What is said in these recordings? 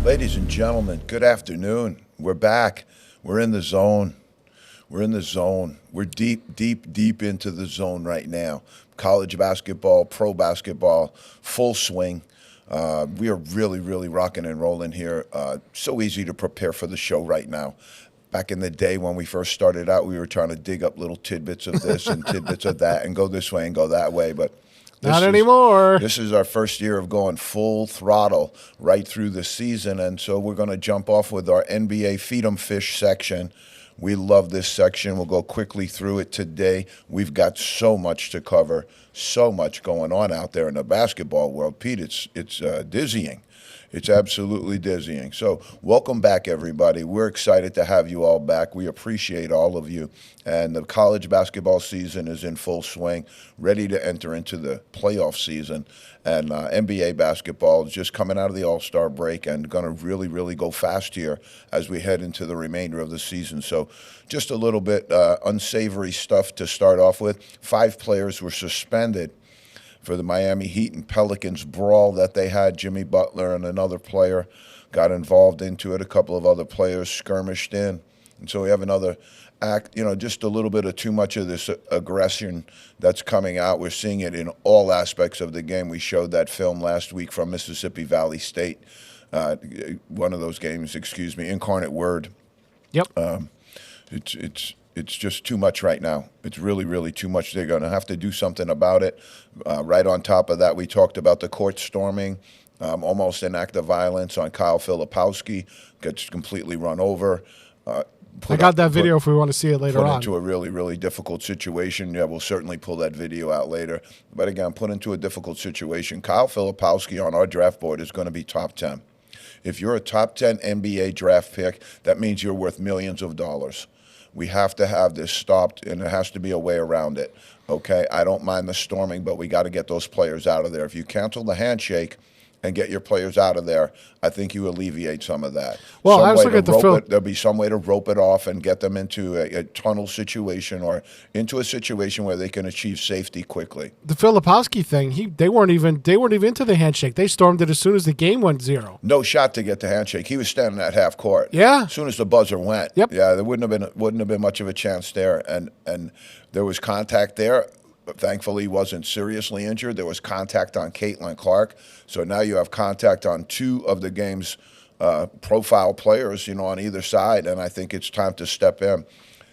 Ladies and gentlemen, good afternoon. We're back. We're in the zone. We're in the zone. We're deep, deep, deep into the zone right now. College basketball, pro basketball, full swing. We are really, really rocking and rolling here. So easy to prepare for the show right now. Back in the day when we first started out, we were trying to dig up little tidbits of this and tidbits of that and go this way and go that way. But Not anymore. This is our first year of going full throttle right through the season, and so we're going to jump off with our NBA Feed 'em Fish section. We love this section. We'll go quickly through it today. We've got so much to cover, so much going on out there in the basketball world. Pete, it's dizzying. It's absolutely dizzying. So welcome back, everybody. We're excited to have you all back. We appreciate all of you. And the college basketball season is in full swing, ready to enter into the playoff season. And NBA basketball is just coming out of the All-Star break and going to really, really go fast here as we head into the remainder of the season. So just a little bit unsavory stuff to start off with. 5 players were suspended for the Miami Heat and Pelicans brawl that they had. Jimmy Butler and another player got involved into it. A couple of other players skirmished in. And so we have another act, just a little bit of too much of this aggression that's coming out. We're seeing it in all aspects of the game. We showed that film last week from Mississippi Valley State, one of those games, Incarnate Word. Yep. It's just too much right now. It's really, really too much. They're going to have to do something about it. Right on top of that, we talked about the court storming, almost an act of violence on Kyle Filipowski, gets completely run over. I got that video if we want to see it later put on. into a really, really difficult situation. Yeah, we'll certainly pull that video out later. But again, put into a difficult situation. Kyle Filipowski on our draft board is going to be top 10. If you're a top 10 NBA draft pick, that means you're worth millions of dollars. We have to have this stopped, and there has to be a way around it, okay? I don't mind the storming, but we got to get those players out of there. If you cancel the handshake and get your players out of there, I think you alleviate some of that. Well, I was looking at the film. There'll be some way to rope it off and get them into a tunnel situation or into a situation where they can achieve safety quickly. The Filipowski thing, they weren't even into the handshake. They stormed it as soon as the game went 0. No shot to get the handshake. He was standing at half court. Yeah. As soon as the buzzer went. Yep. Yeah, there wouldn't have been much of a chance there, and there was contact there. But thankfully, he wasn't seriously injured. There was contact on Caitlin Clark. So now you have contact on 2 of the game's profile players, on either side. And I think it's time to step in.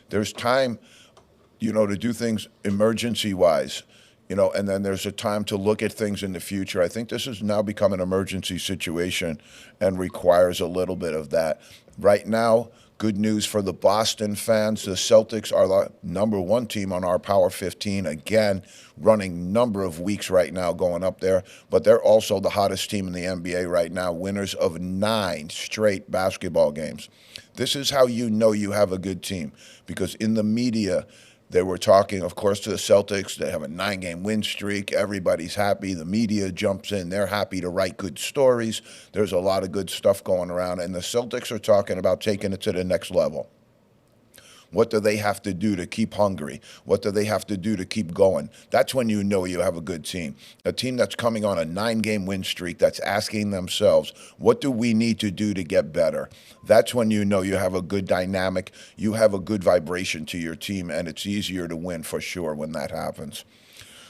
There's time, to do things emergency-wise, and then there's a time to look at things in the future. I think this has now become an emergency situation and requires a little bit of that. Right now, good news for the Boston fans. The Celtics are the number 1 team on our Power 15. Again, running number of weeks right now going up there. But they're also the hottest team in the NBA right now, winners of 9 straight basketball games. This is how you know you have a good team, because in the media, they were talking, of course, to the Celtics. They have a 9-game win streak. Everybody's happy. The media jumps in. They're happy to write good stories. There's a lot of good stuff going around. And the Celtics are talking about taking it to the next level. What do they have to do to keep hungry? What do they have to do to keep going? That's when you know you have a good team. A team that's coming on a 9-game win streak that's asking themselves, what do we need to do to get better? That's when you know you have a good dynamic, you have a good vibration to your team, and it's easier to win for sure when that happens.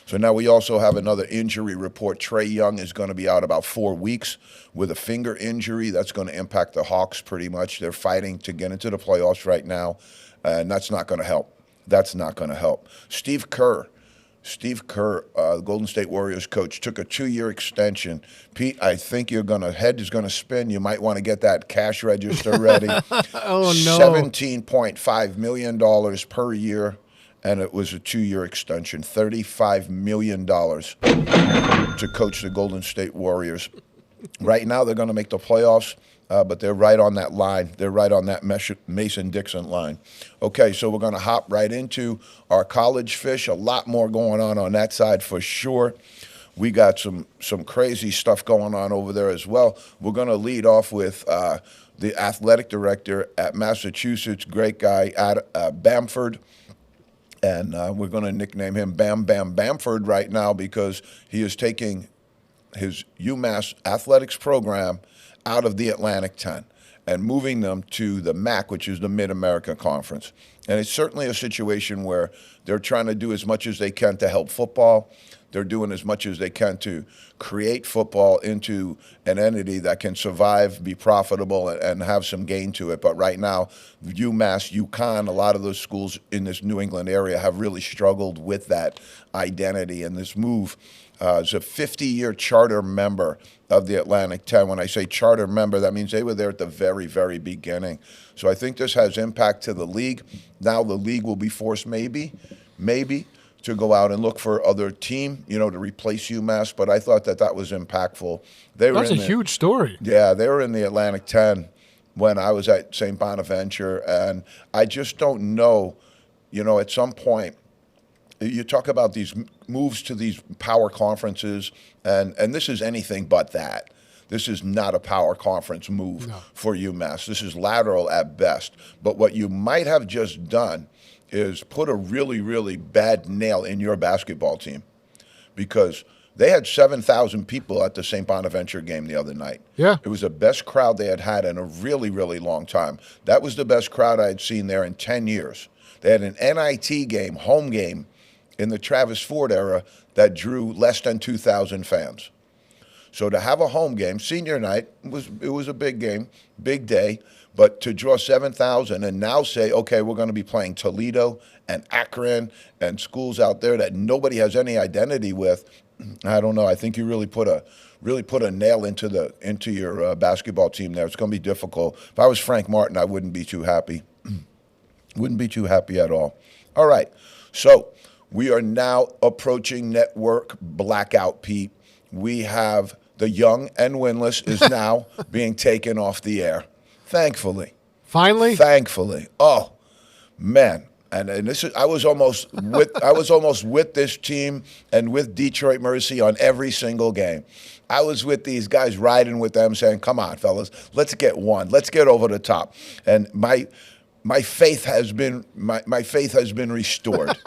So now we also have another injury report. Trae Young is going to be out about 4 weeks with a finger injury. That's going to impact the Hawks pretty much. They're fighting to get into the playoffs right now. And that's not going to help. That's not going to help. Steve Kerr, the Golden State Warriors coach, took a 2-year extension. Pete, I think head is going to spin. You might want to get that cash register ready. Oh, no. $17.5 million per year, and it was a 2-year extension. $35 million to coach the Golden State Warriors. Right now, they're going to make the playoffs. But they're right on that line. They're right on that Mason-Dixon line. Okay, so we're going to hop right into our college fish. A lot more going on that side for sure. We got some crazy stuff going on over there as well. We're going to lead off with the athletic director at Massachusetts, great guy, Bamford. And we're going to nickname him Bam Bam Bamford right now because he is taking his UMass athletics program out of the Atlantic 10 and moving them to the MAC, which is the Mid-America Conference. And it's certainly a situation where they're trying to do as much as they can to help football. They're doing as much as they can to create football into an entity that can survive, be profitable, and have some gain to it. But right now, UMass, UConn, a lot of those schools in this New England area have really struggled with that identity and this move. As a 50-year charter member of the Atlantic 10. When I say charter member, that means they were there at the very, very beginning. So I think this has impact to the league. Now the league will be forced maybe, to go out and look for other team, to replace UMass. But I thought that was impactful. That's a huge story. Yeah, they were in the Atlantic 10 when I was at St. Bonaventure. And I just don't know, at some point, you talk about these moves to these power conferences, and this is anything but that. This is not a power conference move for UMass. This is lateral at best. But what you might have just done is put a really, really bad nail in your basketball team, because they had 7,000 people at the St. Bonaventure game the other night. Yeah. It was the best crowd they had in a really, really long time. That was the best crowd I had seen there in 10 years. They had an NIT game, home game, in the Travis Ford era that drew less than 2,000 fans. So to have a home game, senior night, it was a big game, big day, but to draw 7,000 and now say, okay, we're going to be playing Toledo and Akron and schools out there that nobody has any identity with, I don't know. I think you really put a nail into your basketball team there. It's going to be difficult. If I was Frank Martin, I wouldn't be too happy. Wouldn't be too happy at all. All right, so we are now approaching network blackout, Pete. We have the Young and Winless is now being taken off the air. Thankfully. Finally? Thankfully. Oh, man. And this is I was almost with this team and with Detroit Mercy on every single game. I was with these guys, riding with them, saying, come on, fellas, let's get one. Let's get over the top. And my faith has been restored.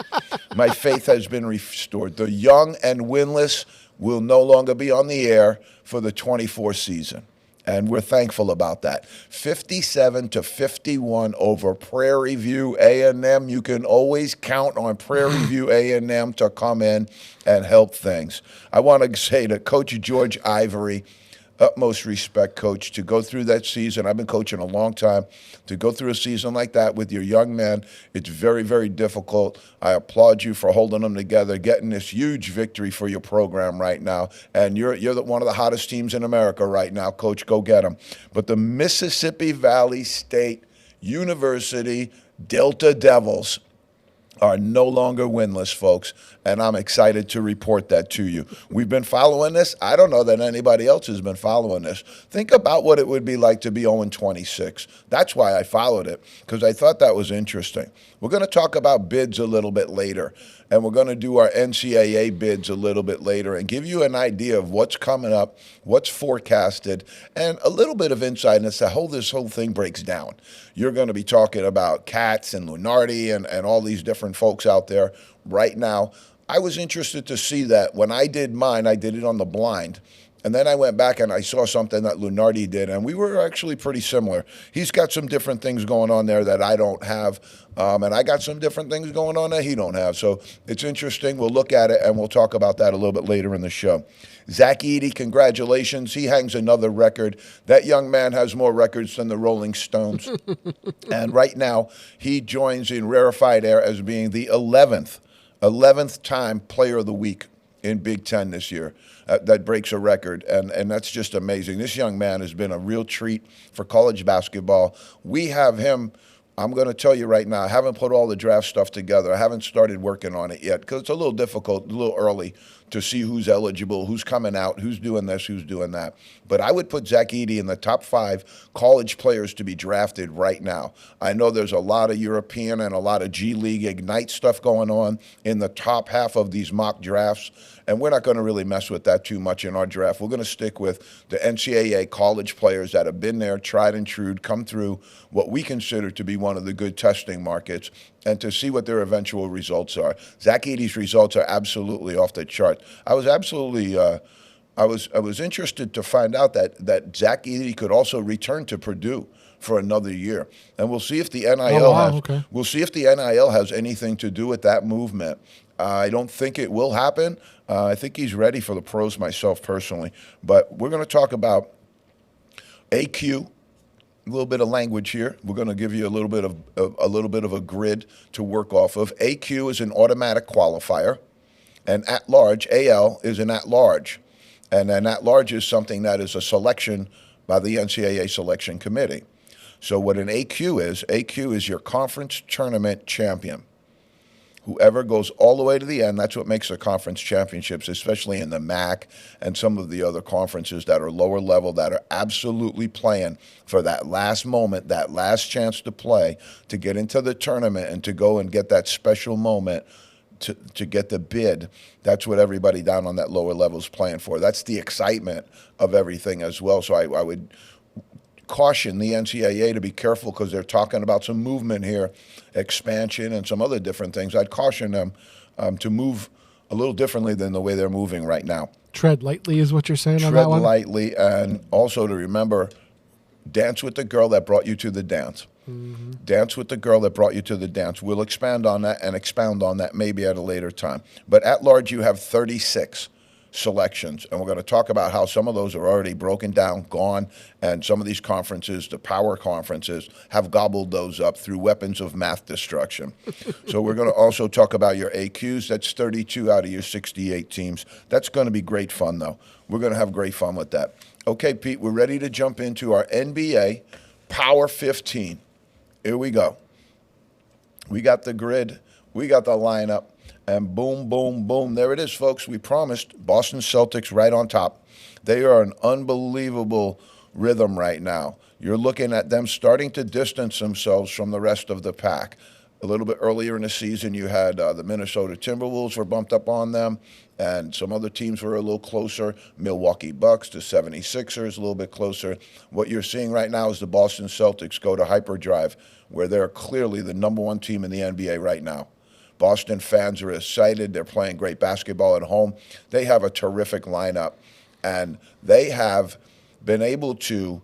My faith has been restored. The Young and Winless will no longer be on the air for the 24 season. And we're thankful about that. 57-51 over Prairie View A&M. You can always count on Prairie View A&M to come in and help things. I want to say to Coach George Ivory, utmost respect, Coach, to go through that season. I've been coaching a long time. To go through a season like that with your young men, it's very, very difficult. I applaud you for holding them together, getting this huge victory for your program right now. And you're one of the hottest teams in America right now, Coach. Go get them. But the Mississippi Valley State University Delta Devils are no longer winless, folks, and I'm excited to report that to you. We've been following this. I don't know that anybody else has been following this. Think about what it would be like to be 0-26. That's why I followed it, because I thought that was interesting. We're going to talk about bids a little bit later, and we're going to do our NCAA bids a little bit later and give you an idea of what's coming up, what's forecasted, and a little bit of insight as to how this whole thing breaks down. You're going to be talking about Katz and Lunardi and all these different folks out there right now. I was interested to see that when I did mine, I did it on the blind. And then I went back and I saw something that Lunardi did, and we were actually pretty similar. He's got some different things going on there that I don't have, and I got some different things going on that he don't have. So it's interesting. We'll look at it, and we'll talk about that a little bit later in the show. Zach Edey, congratulations. He hangs another record. That young man has more records than the Rolling Stones. And right now, he joins in rarefied air as being the 11th time Player of the Week in Big Ten this year. That breaks a record, and that's just amazing. This young man has been a real treat for college basketball. We have him, I'm going to tell you right now, I haven't put all the draft stuff together. I haven't started working on it yet because it's a little difficult, a little early to see who's eligible, who's coming out, who's doing this, who's doing that. But I would put Zach Edey in the top 5 college players to be drafted right now. I know there's a lot of European and a lot of G League Ignite stuff going on in the top half of these mock drafts, and we're not going to really mess with that too much in our draft. We're going to stick with the NCAA college players that have been there, tried and true, come through what we consider to be one of the good testing markets, and to see what their eventual results are. Zach Edey's results are absolutely off the chart. I was absolutely I was interested to find out that Zach Edey could also return to Purdue for another year, and we'll see if the NIL Oh, wow, has okay. we'll see if the NIL has anything to do with that movement. I don't think it will happen. I think he's ready for the pros myself personally, but we're going to talk about AQ. A little bit of language here. We're going to give you a little bit of a grid to work off of. AQ is an automatic qualifier, and at large, AL is an at large. And an at large is something that is a selection by the NCAA selection committee. So what an AQ is your conference tournament champion. Whoever goes all the way to the end, that's what makes the conference championships, especially in the MAC and some of the other conferences that are lower level, that are absolutely playing for that last moment, that last chance to play, to get into the tournament and to go and get that special moment to get the bid. That's what everybody down on that lower level is playing for. That's the excitement of everything as well. So I would caution the NCAA to be careful because they're talking about some movement here, expansion and some other different things. I'd caution them to move a little differently than the way they're moving right now. Tread lightly is what you're saying on Tread that one? lightly, and also to remember, dance with the girl that brought you to the dance. Dance with the girl that brought you to the dance. We'll expand on that and expound on that maybe at a later time. But at large, you have 36 selections, and we're going to talk about how some of those are already broken down, gone, and some of these conferences, the power conferences, have gobbled those up through weapons of math destruction. So we're going to also talk about your AQs. That's 32 out of your 68 teams. That's going to be great fun, though. We're going to have great fun with that. Okay, Pete, we're ready to jump into our NBA Power 15. Here we go. We got the grid. We got the lineup. And boom, boom, boom. There it is, folks. We promised Boston Celtics right on top. They are an unbelievable rhythm right now. You're looking at them starting to distance themselves from the rest of the pack. A little bit earlier in the season, you had the Minnesota Timberwolves were bumped up on them, and some other teams were a little closer. Milwaukee Bucks to 76ers, a little bit closer. What you're seeing right now is the Boston Celtics go to hyperdrive, where they're clearly the number one team in the NBA right now. Boston fans are excited. They're playing great basketball at home. They have a terrific lineup, and they have been able to,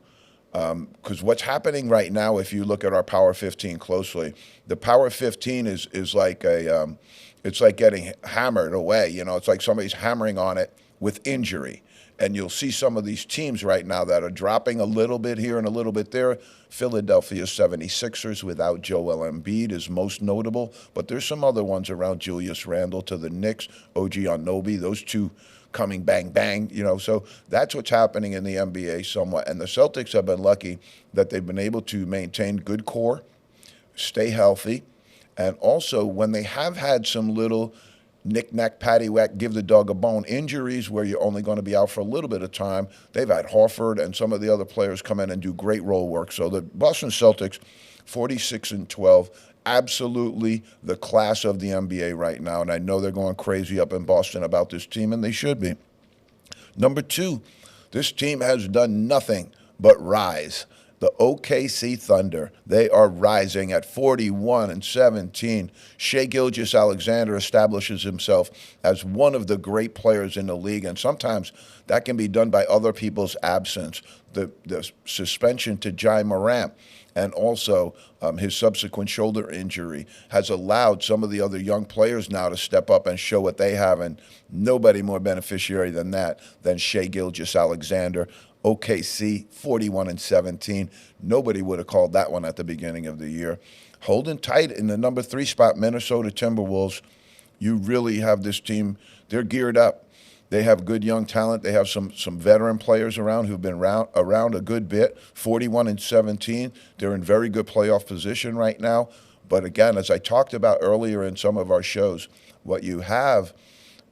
because what's happening right now, if you look at our Power 15 closely, the Power 15 is like it's like getting hammered away. You know, it's like somebody's hammering on it with injury. And you'll see some of these teams right now that are dropping a little bit here and a little bit there. Philadelphia 76ers without Joel Embiid is most notable, but there's some other ones around. Julius Randle to the Knicks, OG Anunoby, those two coming bang, bang, you know. So that's what's happening in the NBA somewhat. And the Celtics have been lucky that they've been able to maintain good core, stay healthy, and also when they have had some little knick-knack, paddywhack, give the dog a bone injuries where you're only going to be out for a little bit of time. They've had Horford and some of the other players come in and do great role work. So the Boston Celtics, 46-12, absolutely the class of the NBA right now. And I know they're going crazy up in Boston about this team, and they should be. Number two, this team has done nothing but rise. The OKC Thunder, they are rising at 41-17. Shai Gilgeous-Alexander establishes himself as one of the great players in the league, and sometimes that can be done by other people's absence. The suspension to Ja Morant and also his subsequent shoulder injury has allowed some of the other young players now to step up and show what they have, and nobody more beneficiary than that than Shai Gilgeous-Alexander. OKC, 41-17. Nobody would have called that one at the beginning of the year. Holding tight in the number 3 spot, Minnesota Timberwolves. You really have this team. They're geared up. They have good young talent. They have some veteran players around who've been around a good bit. 41-17. They're in very good playoff position right now. But again, as I talked about earlier in some of our shows, what you have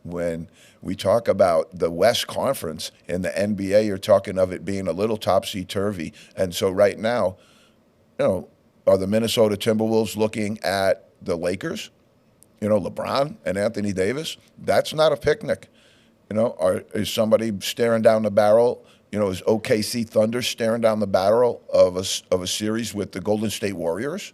when we talk about the West Conference in the NBA, you're talking of it being a little topsy-turvy. And so right now, you know, are the Minnesota Timberwolves looking at the Lakers? You know, LeBron and Anthony Davis? That's not a picnic. You know, is somebody staring down the barrel? You know, is OKC Thunder staring down the barrel of a series with the Golden State Warriors?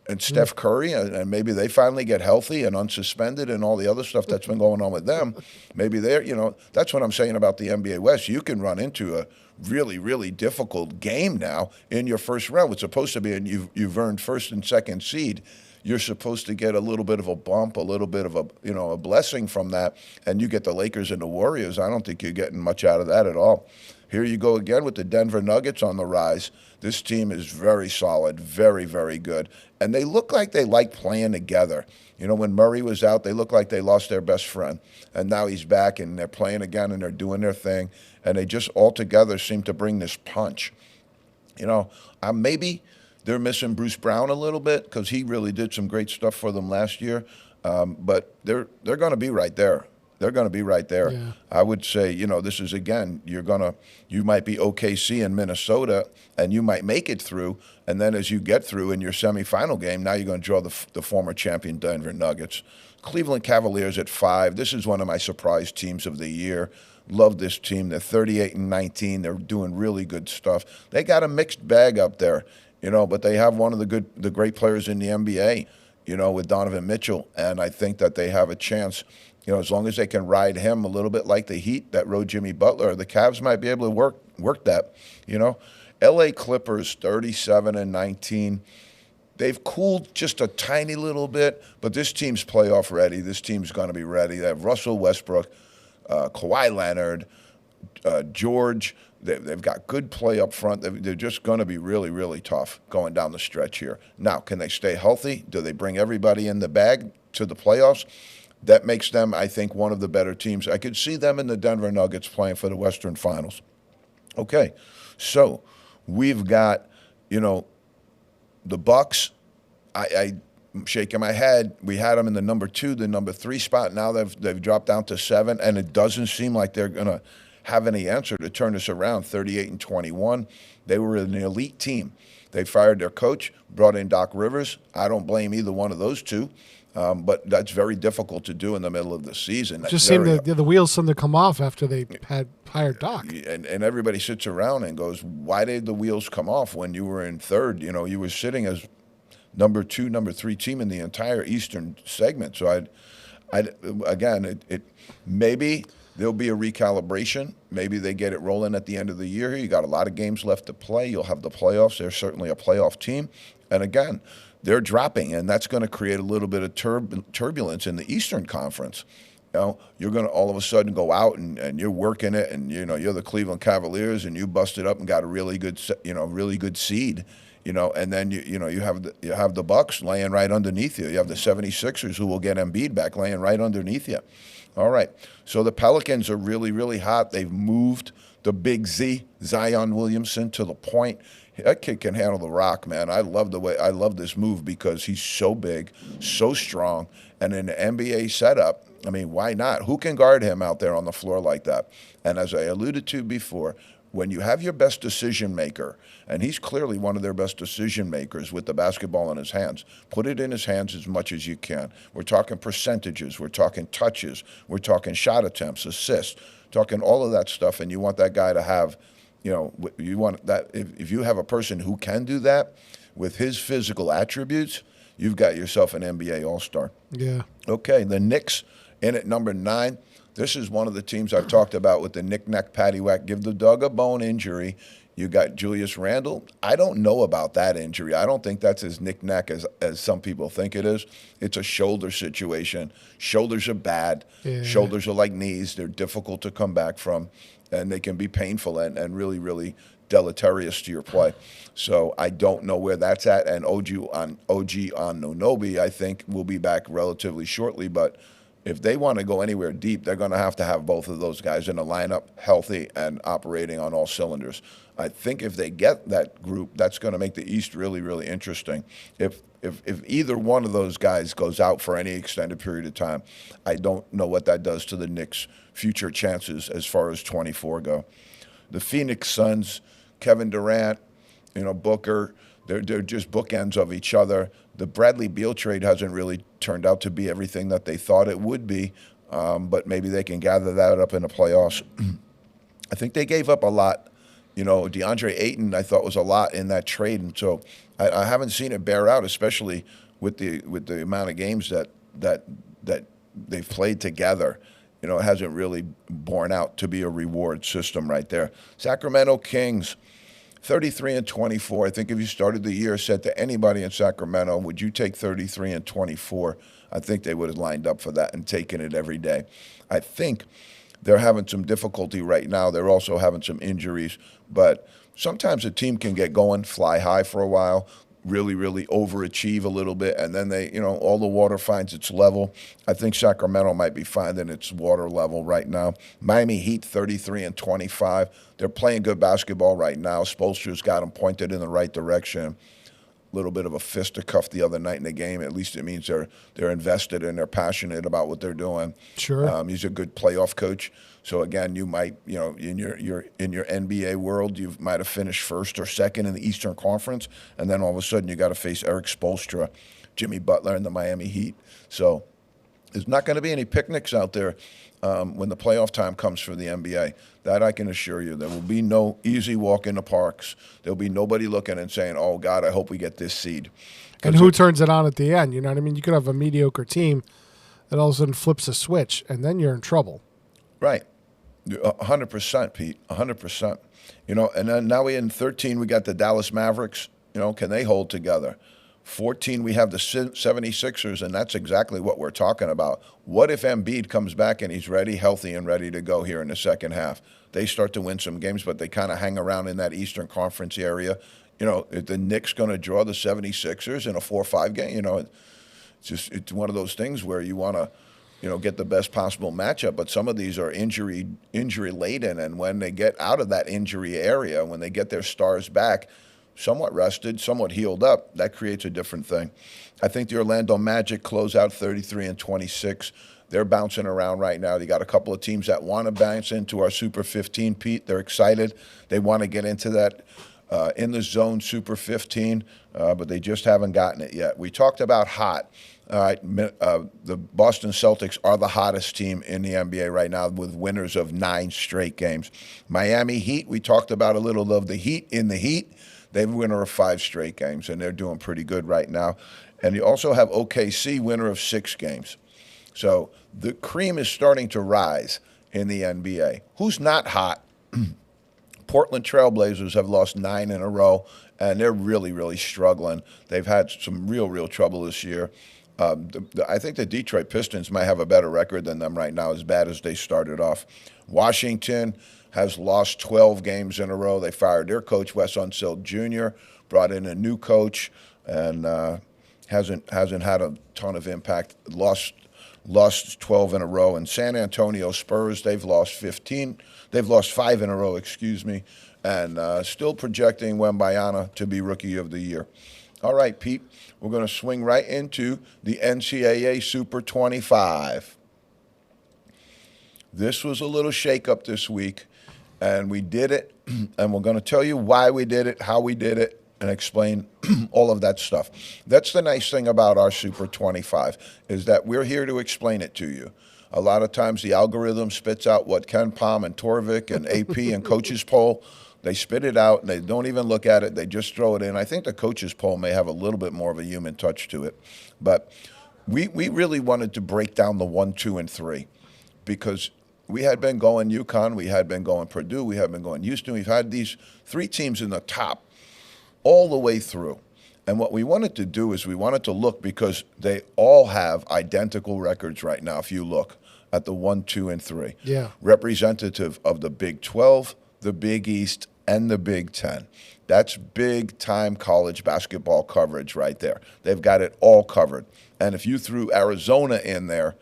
and Steph Curry, and maybe they finally get healthy and unsuspended and all the other stuff that's been going on with them. Maybe that's what I'm saying about the NBA West. You can run into a really, really difficult game now in your first round. It's supposed to be, and you've earned first and second seed. You're supposed to get a little bit of a bump, a little bit of a blessing from that, and you get the Lakers and the Warriors. I don't think you're getting much out of that at all. Here you go again with the Denver Nuggets on the rise. This team is very solid, very, very good. And they look like they like playing together. When Murray was out, they looked like they lost their best friend. And now he's back, and they're playing again, and they're doing their thing. And they just all together seem to bring this punch. Maybe they're missing Bruce Brown a little bit because he really did some great stuff for them last year. But they're going to be right there. They're going to be right there. Yeah. I would say, this is, again, you might be OKC in Minnesota, and you might make it through, and then as you get through in your semifinal game, now you're going to draw the former champion Denver Nuggets. Cleveland Cavaliers at 5. This is one of my surprise teams of the year. Love this team. They're 38-19. They're doing really good stuff. They got a mixed bag up there, but they have one of the great players in the NBA, with Donovan Mitchell, and I think that they have a chance. As long as they can ride him a little bit like the Heat that rode Jimmy Butler, the Cavs might be able to work that. L.A. Clippers 37-19. They've cooled just a tiny little bit, but this team's playoff ready. This team's going to be ready. They have Russell Westbrook, Kawhi Leonard, George. They've got good play up front. They're just going to be really, really tough going down the stretch here. Now, can they stay healthy? Do they bring everybody in the bag to the playoffs? That makes them, I think, one of the better teams. I could see them in the Denver Nuggets playing for the Western Finals. Okay, so we've got, the Bucks. I'm shaking my head. We had them in the number 2, the number 3 spot. Now they've dropped down to 7, and it doesn't seem like they're going to have any answer to turn this around. 38-21. They were an elite team. They fired their coach, brought in Doc Rivers. I don't blame either one of those two. But that's very difficult to do in the middle of the season. Just seemed the wheels seemed to come off after they had hired Doc. And everybody sits around and goes, why did the wheels come off when you were in third? You were sitting as number 2, number 3 team in the entire Eastern segment. So maybe there'll be a recalibration. Maybe they get it rolling at the end of the year. You got a lot of games left to play. You'll have the playoffs. They're certainly a playoff team. And again, they're dropping, and that's going to create a little bit of turbulence in the Eastern Conference. You're going to all of a sudden go out and you're working it, and you're the Cleveland Cavaliers, and you busted up and got a really good seed, and then you have the Bucks laying right underneath you. You have the 76ers who will get Embiid back laying right underneath you. All right, so the Pelicans are really, really hot. They've moved the big Z, Zion Williamson, to the point. That kid can handle the rock, man. I love this move because he's so big, so strong, and in the NBA setup, I mean, why not? Who can guard him out there on the floor like that? And as I alluded to before, when you have your best decision maker, and he's clearly one of their best decision makers with the basketball in his hands, put it in his hands as much as you can. We're talking percentages, we're talking touches, we're talking shot attempts, assists, talking all of that stuff, and you want that guy to have, you want that, if you have a person who can do that with his physical attributes, you've got yourself an NBA All-Star. Yeah. Okay, the Knicks in at number 9. This is one of the teams I've talked about with the knick-knack, paddywhack, give the dog a bone injury. You got Julius Randle. I don't know about that injury. I don't think that's as knick-knack as some people think it is. It's a shoulder situation. Shoulders are bad. Yeah. Shoulders are like knees. They're difficult to come back from, and they can be painful and really, really deleterious to your play. So I don't know where that's at. And OG Anunoby, I think, will be back relatively shortly, but if they want to go anywhere deep, they're going to have both of those guys in the lineup healthy and operating on all cylinders. I think if they get that group, that's going to make the East really, really interesting. If either one of those guys goes out for any extended period of time, I don't know what that does to the Knicks' future chances as far as 24 go. The Phoenix Suns, Kevin Durant, Booker, they're just bookends of each other. The Bradley Beal trade hasn't really turned out to be everything that they thought it would be, but maybe they can gather that up in the playoffs. I think they gave up a lot DeAndre Ayton, I thought was a lot in that trade, and so I haven't seen it bear out, especially with the amount of games that they've played together. It hasn't really borne out to be a reward system right there. Sacramento Kings, 33 and 24. I think if you started the year, said to anybody in Sacramento, would you take 33 and 24? I think they would have lined up for that and taken it every day. I think they're having some difficulty right now. They're also having some injuries, but sometimes a team can get going, fly high for a while, really, really overachieve a little bit, and then all the water finds its level. I think Sacramento might be finding its water level right now. Miami Heat, 33 and 25. They're playing good basketball right now. Spoelstra's got them pointed in the right direction. Little bit of a fisticuff the other night in the game. At least it means they're invested and they're passionate about what they're doing. Sure. He's a good playoff coach. So again, you might, in your NBA world, you might have finished first or second in the Eastern Conference, and then all of a sudden you got to face Eric Spoelstra, Jimmy Butler, and the Miami Heat. So there's not going to be any picnics out there when the playoff time comes for the NBA. That I can assure you. There will be no easy walk in the parks. There'll be nobody looking and saying, "Oh God, I hope we get this seed." And who turns it on at the end? You know what I mean? You could have a mediocre team that all of a sudden flips a switch, and then you're in trouble. Right. 100%, Pete. 100%. And then now in 13, we got the Dallas Mavericks. Can they hold together? 14, we have the 76ers, and that's exactly what we're talking about. What if Embiid comes back and he's ready, healthy, and ready to go here in the second half? They start to win some games, but they kind of hang around in that Eastern Conference area. If the Knicks going to draw the 76ers in a 4-5 game, it's one of those things where you want to, get the best possible matchup. But some of these are injury laden, and when they get out of that injury area, when they get their stars back, somewhat rested, somewhat healed up, that creates a different thing. I think the Orlando Magic close out 33 and 26. They're bouncing around right now. They got a couple of teams that want to bounce into our Super 15, Pete. They're excited. They want to get into that in the zone Super 15, but they just haven't gotten it yet. We talked about hot. All right, the Boston Celtics are the hottest team in the NBA right now with winners of 9 straight games. Miami Heat, we talked about a little of the Heat in the Heat. They've winner of 5 straight games, and they're doing pretty good right now. And you also have OKC, winner of 6 games. So the cream is starting to rise in the NBA. Who's not hot? Portland Trailblazers have lost 9 in a row, and they're really, really struggling. They've had some real trouble this year. I think the Detroit Pistons might have a better record than them right now, as bad as they started off. Washington has lost 12 games in a row. They fired their coach, Wes Unseld Jr., brought in a new coach, and hasn't had a ton of impact. Lost 12 in a row. And San Antonio Spurs, they've lost 15. They've lost 5 in a row, and still projecting Wembanyama to be Rookie of the Year. All right, Pete, we're going to swing right into the NCAA Super 25. This was a little shakeup this week, and we did it, and we're going to tell you why we did it, how we did it, and explain all of that stuff. That's the nice thing about our Super 25, is that we're here to explain it to you. A lot of times the algorithm spits out what Ken Pom and Torvik and AP and Coaches Poll, they spit it out, and they don't even look at it. They just throw it in. I think the Coaches Poll may have a little bit more of a human touch to it. But we really wanted to break down the 1, 2, and 3 because we had been going UConn, we had been going Purdue, we had been going Houston. We've had these 3 teams in the top all the way through. And what we wanted to do is we wanted to look because they all have identical records right now, if you look at the 1, 2, and 3. Yeah. Representative of the Big 12, the Big East, and the Big 10. That's big-time college basketball coverage right there. They've got it all covered. And if you threw Arizona in there,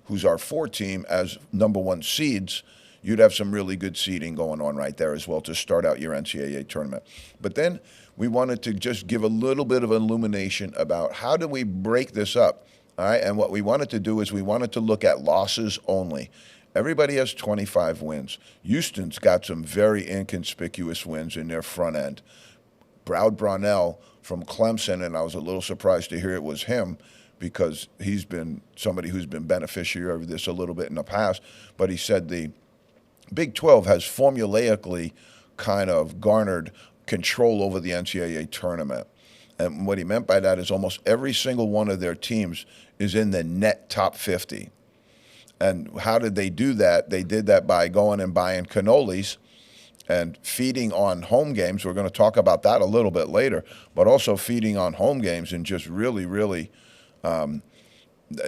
who's our 4 team, as number 1 seeds, you'd have some really good seeding going on right there as well to start out your NCAA tournament. But then we wanted to just give a little bit of illumination about how do we break this up, all right? And what we wanted to do is we wanted to look at losses only. Everybody has 25 wins. Houston's got some very inconspicuous wins in their front end. Browd Brownell from Clemson, and I was a little surprised to hear it was him because he's been somebody who's been beneficiary of this a little bit in the past, but he said the Big 12 has formulaically kind of garnered control over the NCAA tournament. And what he meant by that is almost every single one of their teams is in the net top 50. And how did they do that? They did that by going and buying cannolis and feeding on home games. We're going to talk about that a little bit later, but also feeding on home games and just really, really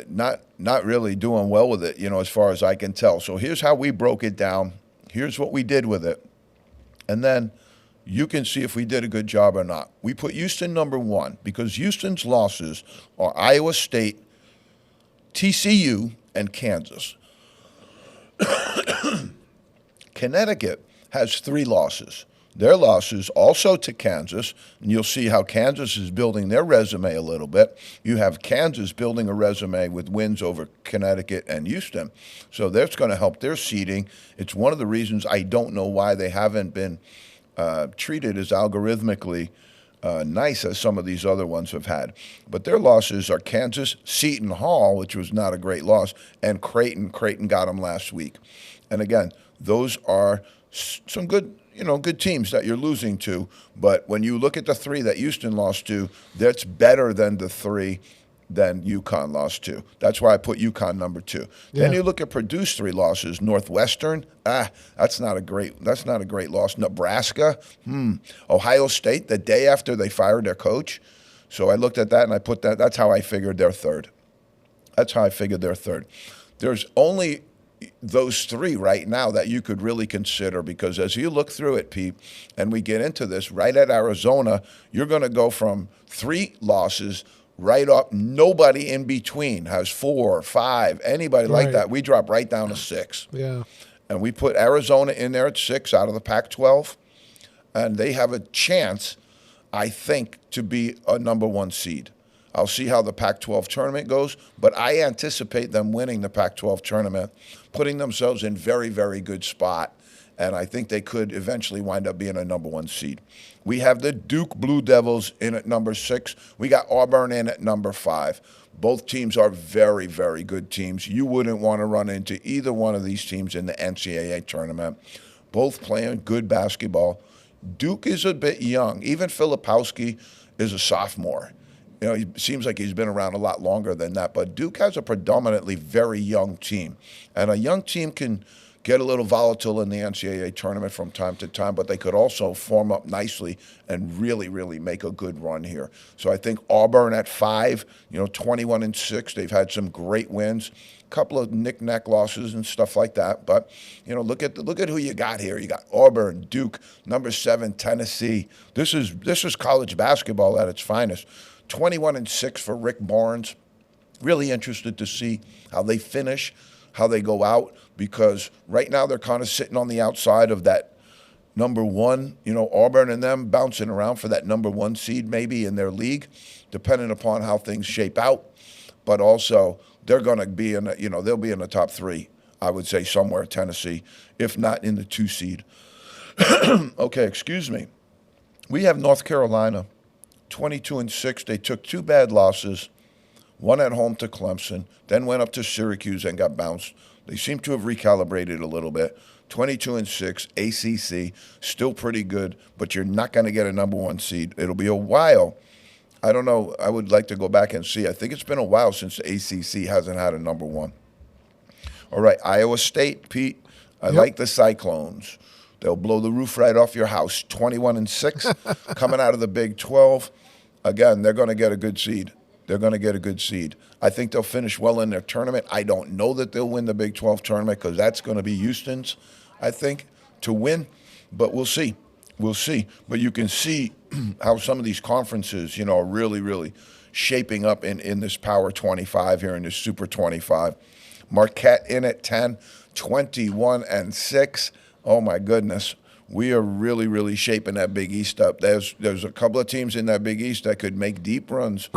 not really doing well with it, as far as I can tell. So here's how we broke it down. Here's what we did with it. And then you can see if we did a good job or not. We put Houston number 1 because Houston's losses are Iowa State, TCU, and Kansas. Connecticut has 3 losses. Their losses also to Kansas, and you'll see how Kansas is building their resume a little bit. You have Kansas building a resume with wins over Connecticut and Houston. So that's going to help their seeding. It's one of the reasons I don't know why they haven't been treated as algorithmically nice as some of these other ones have had. But their losses are Kansas, Seton Hall, which was not a great loss, and Creighton. Creighton got them last week. And again, those are some good teams that you're losing to. But when you look at the 3 that Houston lost to, that's better than the 3 than UConn lost to. That's why I put UConn number 2. Yeah. Then you look at Purdue's 3 losses. Northwestern, that's not a great loss. Nebraska, Ohio State, the day after they fired their coach. So I looked at that and I put that. That's how I figured they're third. There's only those 3 right now that you could really consider, because as you look through it, Pete, and we get into this, right at Arizona, you're going to go from 3 losses right up. Nobody in between has 4, 5, anybody like that. We drop right down to 6. Yeah. And we put Arizona in there at 6 out of the Pac-12, and they have a chance, I think, to be a number 1 seed. I'll see how the Pac-12 tournament goes, but I anticipate them winning the Pac-12 tournament, putting themselves in very, very good spot, and I think they could eventually wind up being a number 1 seed. We have the Duke Blue Devils in at number 6. We got Auburn in at number 5. Both teams are very, very good teams. You wouldn't want to run into either one of these teams in the NCAA tournament. Both playing good basketball. Duke is a bit young. Even Filipowski is a sophomore. He seems like he's been around a lot longer than that. But Duke has a predominantly very young team. And a young team can get a little volatile in the NCAA tournament from time to time, but they could also form up nicely and really, really make a good run here. So I think Auburn at 5, 21-6. They've had some great wins, a couple of knick-knack losses and stuff like that. But, look at who you got here. You got Auburn, Duke, number 7, Tennessee. This is college basketball at its finest. 21-6 for Rick Barnes. Really interested to see how they finish, how they go out, because right now they're kind of sitting on the outside of that number 1, Auburn and them bouncing around for that number 1 seed maybe in their league, depending upon how things shape out. But also they're going to be they'll be in the top 3, I would say, somewhere, Tennessee, if not in the 2 seed. Okay, excuse me. We have North Carolina. 22-6. They took 2 bad losses, one at home to Clemson, then went up to Syracuse and got bounced. They seem to have recalibrated a little bit. 22-6, ACC, still pretty good, but you're not going to get a number 1 seed. It'll be a while. I don't know. I would like to go back and see. I think it's been a while since the ACC hasn't had a number 1. All right, Iowa State, Pete. I like the Cyclones. They'll blow the roof right off your house. 21-6, coming out of the Big 12. Again, they're going to get a good seed. I think they'll finish well in their tournament. I don't know that they'll win the Big 12 tournament because that's going to be Houston's, I think, to win. But we'll see. But you can see how some of these conferences, are really, really shaping up in this Power 25 here, in this Super 25. Marquette in at 10, 21-6. Oh, my goodness. We are really, really shaping that Big East up. There's a couple of teams in that Big East that could make deep runs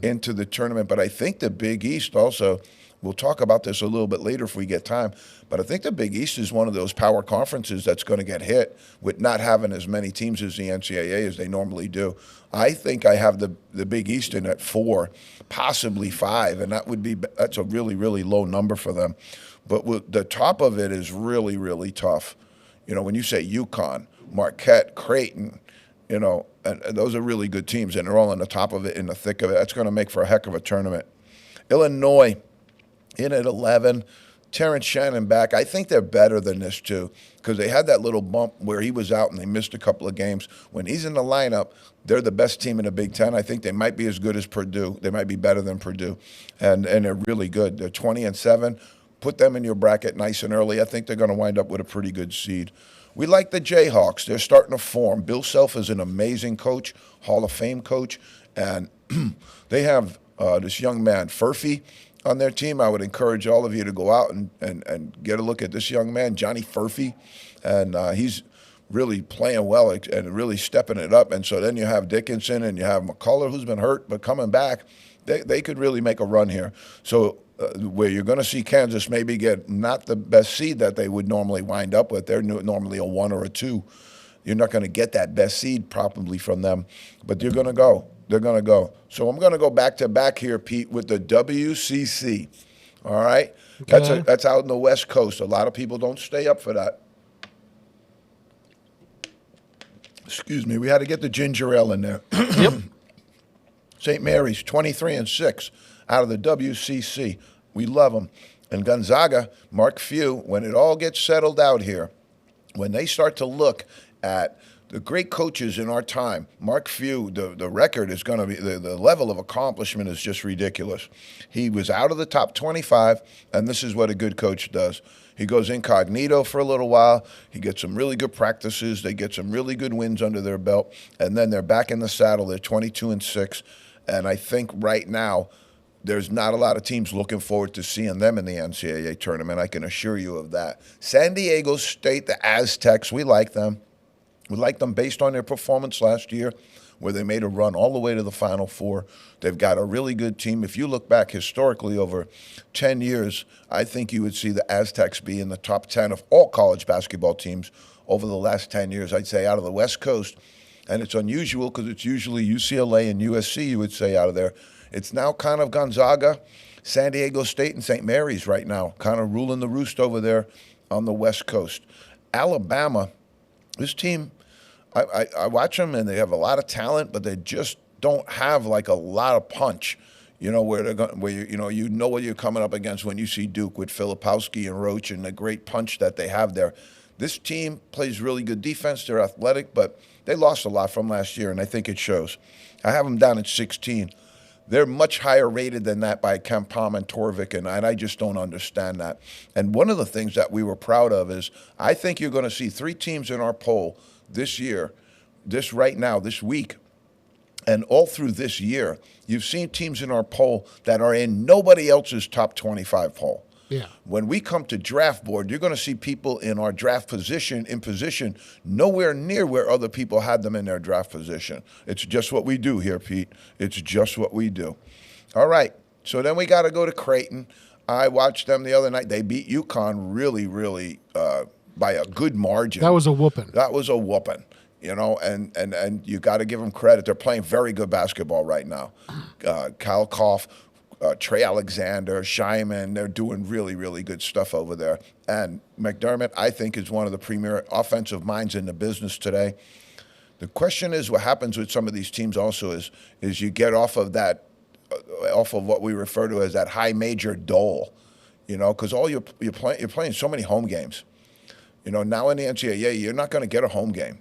into the tournament. But I think the Big East also, we'll talk about this a little bit later if we get time, but I think the Big East is one of those power conferences that's going to get hit with not having as many teams as the NCAA as they normally do. I think I have the Big East in at 4, possibly 5, and that's a really, really low number for them. But the top of it is really, really tough. When you say UConn, Marquette, Creighton, and those are really good teams, and they're all in the top of it, in the thick of it. That's going to make for a heck of a tournament. Illinois in at 11. Terrence Shannon back. I think they're better than this too, because they had that little bump where he was out and they missed a couple of games. When he's in the lineup, they're the best team in the Big Ten. I think they might be as good as Purdue. They might be better than Purdue, and they're really good. They're 20-7. Put them in your bracket nice and early. I think they're going to wind up with a pretty good seed. We like the Jayhawks. They're starting to form. Bill Self is an amazing coach, Hall of Fame coach, and they have this young man, Furphy, on their team. I would encourage all of you to go out and get a look at this young man, Johnny Furphy, and he's really playing well and really stepping it up. And so then you have Dickinson and you have McCullough, who's been hurt but coming back. They could really make a run here. So where you're going to see Kansas maybe get not the best seed that they would normally wind up with. They're normally a 1 or a 2. You're not going to get that best seed probably from them, but you're going to go. They're going to go. So I'm going to go back to back here, Pete, with the WCC. All right? Okay. That's out in the West Coast. A lot of people don't stay up for that. Excuse me. We had to get the ginger ale in there. Yep. St. Mary's, 23-6 out of the WCC. We love them. And Gonzaga, Mark Few, when it all gets settled out here, when they start to look at the great coaches in our time, Mark Few, the record is going to be, the level of accomplishment is just ridiculous. He was out of the top 25, and this is what a good coach does. He goes incognito for a little while. He gets some really good practices. They get some really good wins under their belt, and then they're back in the saddle. They're 22-6, and I think right now there's not a lot of teams looking forward to seeing them in the NCAA tournament. I can assure you of that. San Diego State, the Aztecs, we like them. We like them based on their performance last year, where they made a run all the way to the Final Four. They've got a really good team. If you look back historically over 10 years, I think you would see the Aztecs be in the top 10 of all college basketball teams over the last 10 years, I'd say, out of the West Coast. And it's unusual because it's usually UCLA and USC, you would say, out of there. It's now kind of Gonzaga, San Diego State, and St. Mary's right now, kind of ruling the roost over there on the West Coast. Alabama, this team, I watch them, and they have a lot of talent, but they just don't have like a lot of punch. Where they're going, where you know what you're coming up against when you see Duke with Filipowski and Roach and the great punch that they have there. This team plays really good defense. They're athletic, but they lost a lot from last year, and I think it shows. I have them down at 16. They're much higher rated than that by KenPom and Torvik, and I just don't understand that. And one of the things that we were proud of is I think you're going to see 3 teams in our poll this year, this week, and all through this year, you've seen teams in our poll that are in nobody else's top 25 poll. Yeah. When we come to draft board, you're going to see people in our draft position, nowhere near where other people had them in their draft position. It's just what we do here, Pete. It's just what we do. All right. So then we got to go to Creighton. I watched them the other night. They beat UConn really, really by a good margin. That was a whooping. That was a whooping. And you got to give them credit. They're playing very good basketball right now. Kyle Koff, Trey Alexander, Scheiman, they're doing really, really good stuff over there. And McDermott, I think, is one of the premier offensive minds in the business today. The question is what happens with some of these teams also is you get off of that, off of what we refer to as that high major dole, because all you're playing so many home games. Now in the NCAA, you're not going to get a home game.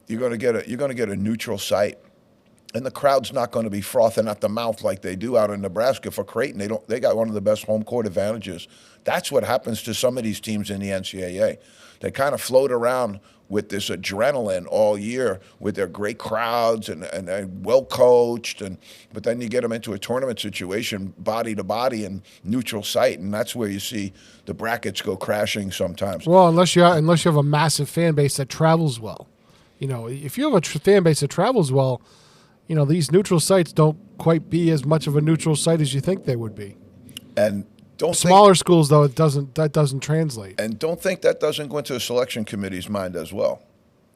You're going to get a neutral site. And the crowd's not going to be frothing at the mouth like they do out in Nebraska for Creighton. They got one of the best home court advantages. That's what happens to some of these teams in the NCAA. They kind of float around with this adrenaline all year with their great crowds and they're well coached, but then you get them into a tournament situation, body to body and neutral site, and that's where you see the brackets go crashing sometimes. Well, unless you have a massive fan base that travels well. If you have a fan base that travels well, these neutral sites don't quite be as much of a neutral site as you think they would be. And smaller schools, though, that doesn't translate. And don't think that doesn't go into the selection committee's mind as well.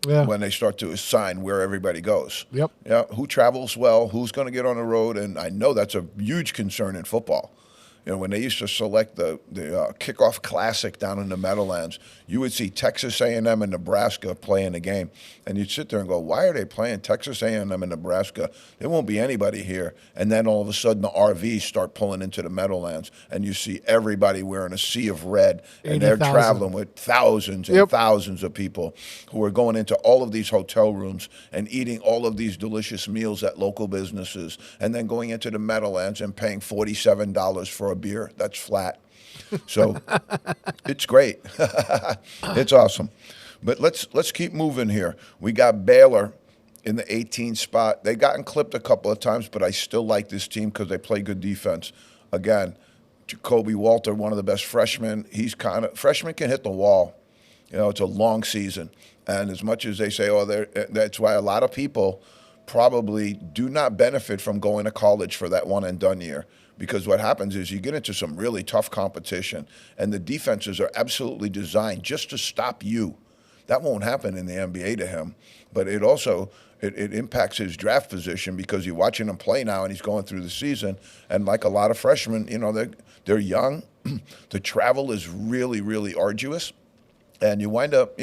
Yeah. When they start to assign where everybody goes. Yep. Yeah. Who travels well? Who's going to get on the road? And I know that's a huge concern in football. when they used to select the kickoff classic down in the Meadowlands, you would see Texas A&M and Nebraska playing the game, and you'd sit there and go, "Why are they playing Texas A&M and Nebraska? There won't be anybody here." And then all of a sudden, the RVs start pulling into the Meadowlands, and you see everybody wearing a sea of red, and they're 80,000. traveling with thousands and Yep. thousands of people who are going into all of these hotel rooms and eating all of these delicious meals at local businesses, and then going into the Meadowlands and paying $47 for a beer. That's flat. So it's great. It's awesome. But let's keep moving here. We got Baylor in the 18 spot. They've gotten clipped a couple of times, but I still like this team because they play good defense. Again, Jacoby Walter, one of the best freshmen. Freshmen can hit the wall. It's a long season. And as much as they say, that's why a lot of people probably do not benefit from going to college for that one and done year. Because what happens is you get into some really tough competition, and the defenses are absolutely designed just to stop you. That won't happen in the NBA to him, but it also it impacts his draft position because you're watching him play now, and he's going through the season. And like a lot of freshmen, they're young. The travel is really, really arduous, and you wind up,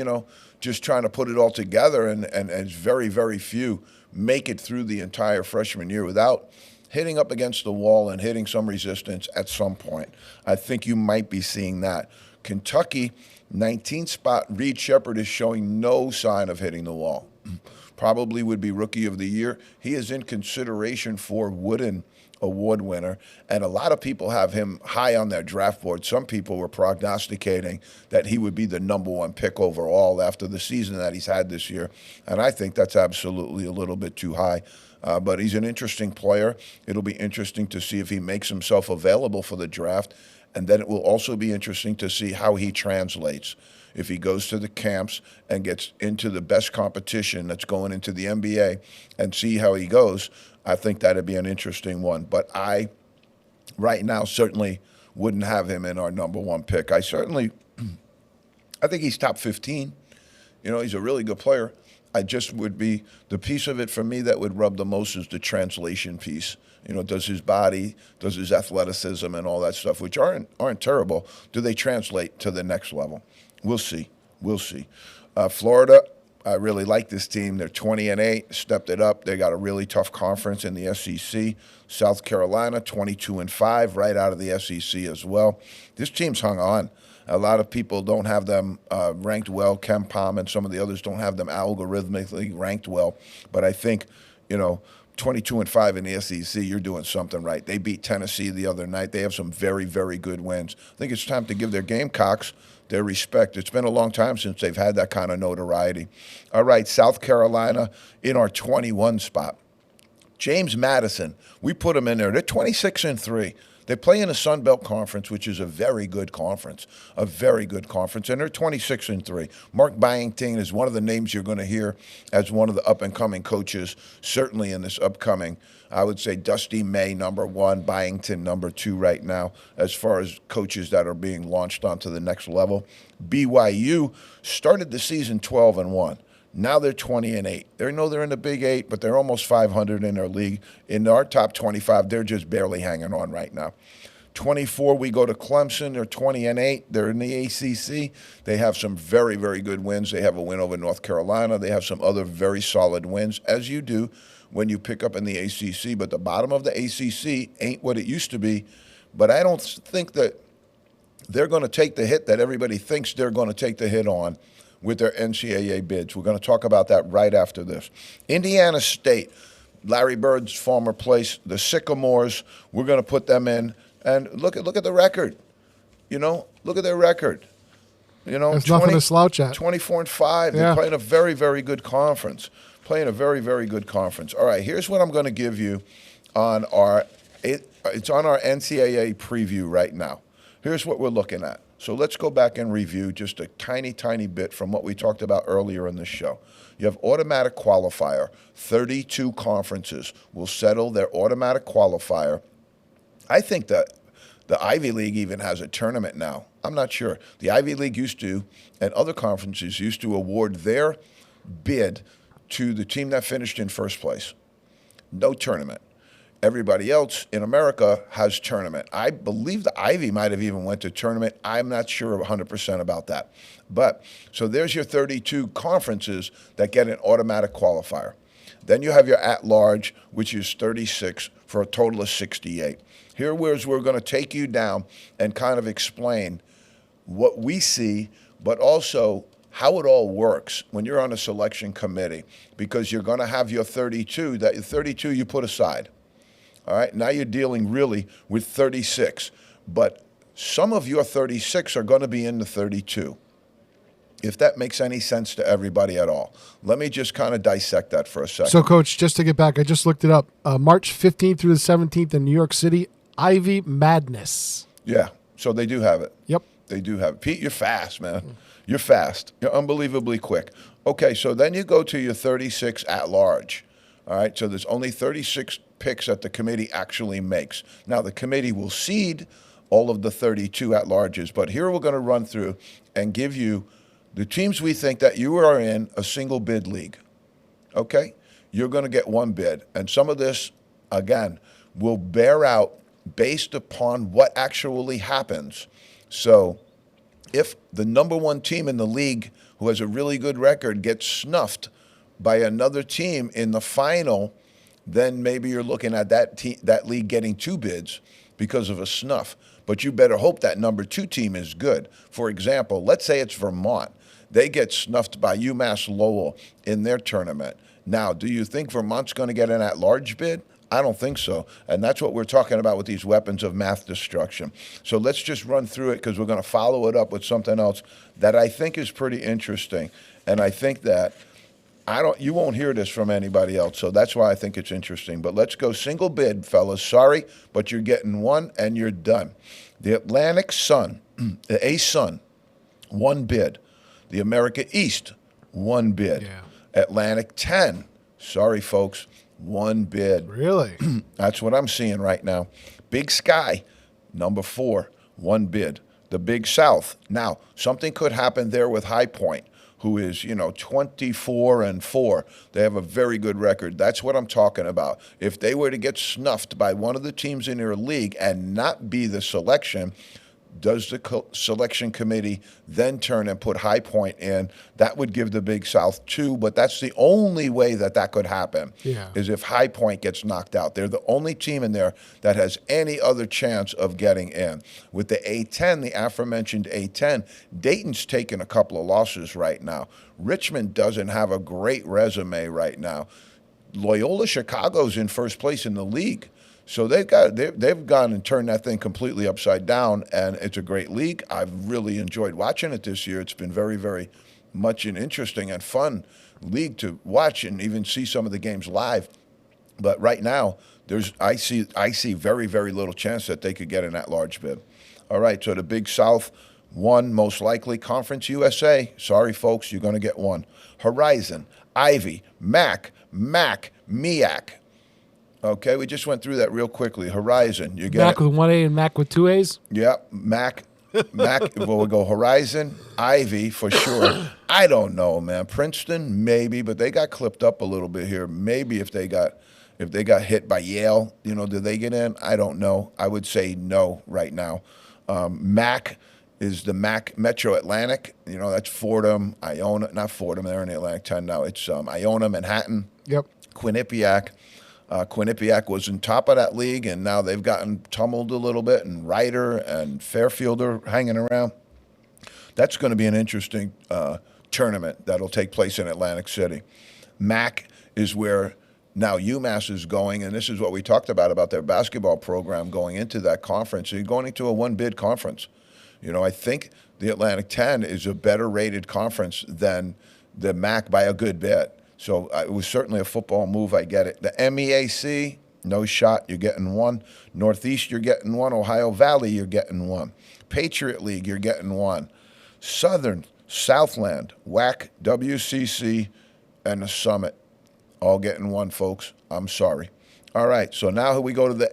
just trying to put it all together, and it's very, very few make it through the entire freshman year without hitting up against the wall and hitting some resistance at some point. I think you might be seeing that. Kentucky, 19th spot, Reed Shepherd is showing no sign of hitting the wall. Probably would be Rookie of the Year. He is in consideration for Wooden Award winner, and a lot of people have him high on their draft board. Some people were prognosticating that he would be the number one pick overall after the season that he's had this year, and I think that's absolutely a little bit too high. But he's an interesting player. It'll be interesting to see if he makes himself available for the draft, and then it will also be interesting to see how he translates. If he goes to the camps and gets into the best competition that's going into the NBA and see how he goes, I think that'd be an interesting one. But I, right now, certainly wouldn't have him in our number one pick. I think he's top 15. He's a really good player. I just would be, the piece of it for me that would rub the most is the translation piece. Does his body, does his athleticism and all that stuff, which aren't terrible, do they translate to the next level? We'll see. Florida, I really like this team. They're 20-8, stepped it up. They got a really tough conference in the SEC. South Carolina, 22-5, right out of the SEC as well. This team's hung on. A lot of people don't have them ranked well. Ken Pom and some of the others don't have them algorithmically ranked well. But I think, 22-5 in the SEC, you're doing something right. They beat Tennessee the other night. They have some very, very good wins. I think it's time to give their Gamecocks their respect. It's been a long time since they've had that kind of notoriety. All right, South Carolina in our 21 spot. James Madison, we put them in there. They're 26-3. They play in the Sun Belt Conference, which is a very good conference, and they're 26-3. Mark Byington is one of the names you're going to hear as one of the up-and-coming coaches, certainly in this upcoming, I would say Dusty May, number one, Byington, number two right now, as far as coaches that are being launched onto the next level. BYU started the season 12-1. Now they're 20-8. They're in the Big 8, but they're almost 500 in their league. In our top 25, they're just barely hanging on right now. 24, we go to Clemson. They're 20-8. They're in the ACC. They have some very, very good wins. They have a win over North Carolina. They have some other very solid wins, as you do when you pick up in the ACC. But the bottom of the ACC ain't what it used to be. But I don't think that they're going to take the hit that everybody thinks they're going to take the hit on with their NCAA bids. We're going to talk about that right after this. Indiana State, Larry Bird's former place, the Sycamores, we're going to put them in. And look at the record. Look at their record. There's nothing to slouch at. 24-5. Yeah. They're playing a very, very good conference. All right, here's what I'm going to give you on it's on our NCAA preview right now. Here's what we're looking at. So let's go back and review just a tiny, tiny bit from what we talked about earlier in the show. You have automatic qualifier. 32 conferences will settle their automatic qualifier. I think that the Ivy League even has a tournament now. I'm not sure. The Ivy League used to, and other conferences used to award their bid to the team that finished in first place. No tournament. Everybody else in America has tournament. I believe the Ivy might have even went to tournament. I'm not sure 100% about that. But so there's your 32 conferences that get an automatic qualifier. Then you have your at-large, which is 36 for a total of 68. Here where's we're going to take you down and kind of explain what we see, but also how it all works when you're on a selection committee, because you're going to have your 32, that 32 you put aside. All right, now you're dealing really with 36, but some of your 36 are going to be in the 32, if that makes any sense to everybody at all. Let me just kind of dissect that for a second. So, Coach, just to get back, I just looked it up. March 15th through the 17th in New York City, Ivy Madness. Yeah, so they do have it. Yep. They do have it. Pete, you're fast, man. You're fast. You're unbelievably quick. Okay, so then you go to your 36 at large. All right, so there's only 36 picks that the committee actually makes. Now, the committee will seed all of the 32 at larges, but here we're going to run through and give you the teams we think that you are in a single bid league. Okay? You're going to get one bid. And some of this, again, will bear out based upon what actually happens. So if the number one team in the league who has a really good record gets snuffed by another team in the final, then maybe you're looking at that league getting two bids because of a snuff. But you better hope that number two team is good. For example, let's say it's Vermont. They get snuffed by UMass Lowell in their tournament. Now, do you think Vermont's going to get an at-large bid? I don't think so. And that's what we're talking about with these weapons of math destruction. So let's just run through it, because we're going to follow it up with something else that I think is pretty interesting. And I think that you won't hear this from anybody else, so that's why I think it's interesting. But let's go single bid, fellas. Sorry, but you're getting one and you're done. The Atlantic Sun, the A-Sun, one bid. The America East, one bid. Yeah. Atlantic 10, sorry, folks, one bid. Really? That's what I'm seeing right now. Big Sky, number 4, one bid. The Big South. Now, something could happen there with High Point, who is, 24-4. They have a very good record. That's what I'm talking about. If they were to get snuffed by one of the teams in their league and not be the selection, does the selection committee then turn and put High Point in? That would give the Big South 2, but that's the only way that could happen, is if High Point gets knocked out. They're the only team in there that has any other chance of getting in. With the A10, the aforementioned A10, Dayton's taken a couple of losses right now. Richmond doesn't have a great resume right now. Loyola Chicago's in first place in the league. So they've gone and turned that thing completely upside down, and it's a great league. I've really enjoyed watching it this year. It's been very, very much an interesting and fun league to watch and even see some of the games live. But right now, I see very, very little chance that they could get an at-large bid. All right, so the Big South, one most likely. Conference USA, sorry, folks, you're going to get one. Horizon, Ivy, MAC, MEAC. Okay, we just went through that real quickly. Horizon, you get Mac with one A and Mac with two A's? Yeah, Mac. Well, we'll go Horizon, Ivy for sure. I don't know, man. Princeton, maybe, but they got clipped up a little bit here. Maybe if they got hit by Yale, do they get in? I don't know. I would say no right now. MAC is the MAC Metro Atlantic. That's Fordham, Iona, not Fordham. They're in the Atlantic 10 now. It's Iona, Manhattan. Yep. Quinnipiac. Quinnipiac was in top of that league, and now they've gotten tumbled a little bit, and Ryder and Fairfield are hanging around. That's going to be an interesting tournament that'll take place in Atlantic City. MAC is where now UMass is going, and this is what we talked about their basketball program going into that conference. You're going into a one-bid conference. I think the Atlantic 10 is a better-rated conference than the MAC by a good bit. So it was certainly a football move. I get it. The MEAC, no shot. You're getting one. Northeast, you're getting one. Ohio Valley, you're getting one. Patriot League, you're getting one. Southern, Southland, WAC, WCC, and the Summit, all getting one, folks. I'm sorry. All right, so now we go to the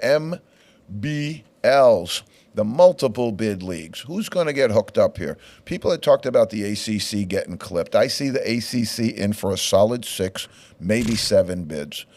MBLs, the multiple bid leagues. Who's going to get hooked up here? People had talked about the ACC getting clipped. I see the ACC in for a solid 6, maybe 7 bids.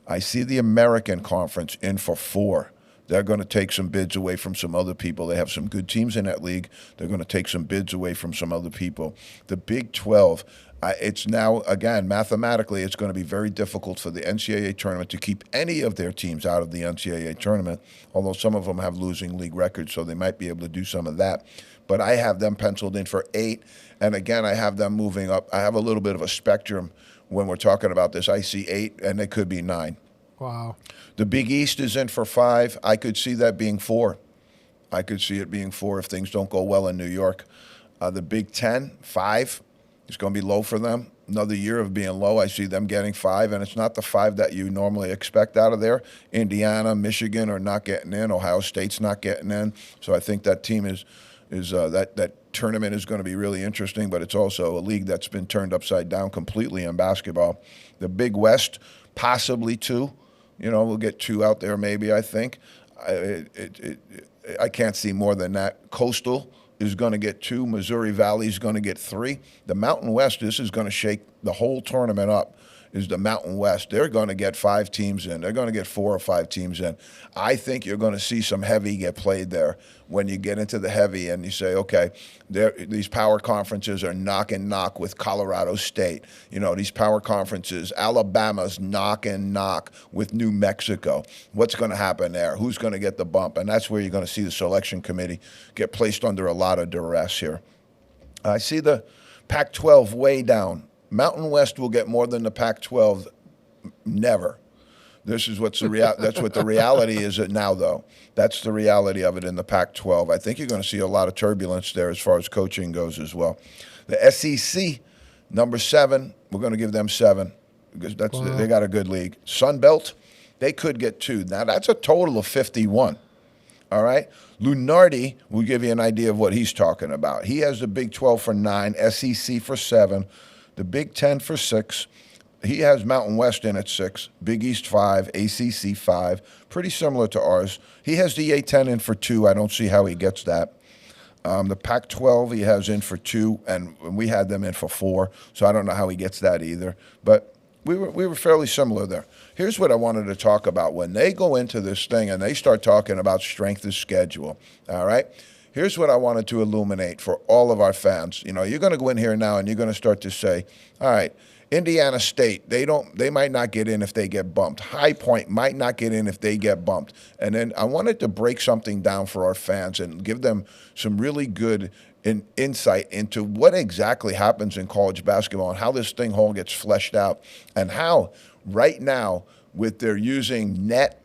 I see the American Conference in for 4. They're going to take some bids away from some other people. They have some good teams in that league. They're going to take some bids away from some other people. The Big 12, it's now, again, mathematically, it's going to be very difficult for the NCAA tournament to keep any of their teams out of the NCAA tournament, although some of them have losing league records, so they might be able to do some of that. But I have them penciled in for 8. And again, I have them moving up. I have a little bit of a spectrum when we're talking about this. I see 8, and it could be 9. Wow. The Big East is in for 5. I could see that being 4. I could see it being 4 if things don't go well in New York. The Big 10, 5. It's going to be low for them. Another year of being low. I see them getting 5, and it's not the 5 that you normally expect out of there. Indiana, Michigan are not getting in. Ohio State's not getting in. So I think that team is that tournament is going to be really interesting, but it's also a league that's been turned upside down completely in basketball. The Big West, possibly 2. We'll get 2 out there maybe, I think. I can't see more than that. Coastal is going to get 2. Missouri Valley is going to get 3. The Mountain West, this is going to shake the whole tournament up, is the Mountain West. They're going to get 5 teams in. They're going to get 4 or 5 teams in. I think you're going to see some heavy get played there when you get into the heavy and you say, okay, these power conferences are knock with Colorado State. These power conferences, Alabama's knock with New Mexico. What's going to happen there? Who's going to get the bump? And that's where you're going to see the selection committee get placed under a lot of duress here. I see the Pac-12 way down. Mountain West will get more than the Pac-12. Never. This is what's that's what the reality is now, though. That's the reality of it in the Pac-12. I think you're going to see a lot of turbulence there as far as coaching goes as well. The SEC, number 7, we're going to give them 7 because they got a good league. Sun Belt, they could get 2. Now, that's a total of 51. All right? Lunardi will give you an idea of what he's talking about. He has the Big 12 for 9, SEC for 7, the Big 10 for 6. He has Mountain West in at 6, Big East 5, ACC 5, pretty similar to ours. He has the A10 in for 2. I don't see how he gets that. The Pac-12 he has in for 2, and we had them in for 4, so I don't know how he gets that either. But we were fairly similar there. Here's what I wanted to talk about. When they go into this thing and they start talking about strength of schedule, all right? Here's what I wanted to illuminate for all of our fans. You're going to go in here now and you're going to start to say, all right, Indiana State, they might not get in if they get bumped. High Point might not get in if they get bumped. And then I wanted to break something down for our fans and give them some really good insight into what exactly happens in college basketball and how this thing all gets fleshed out and how right now with their using net,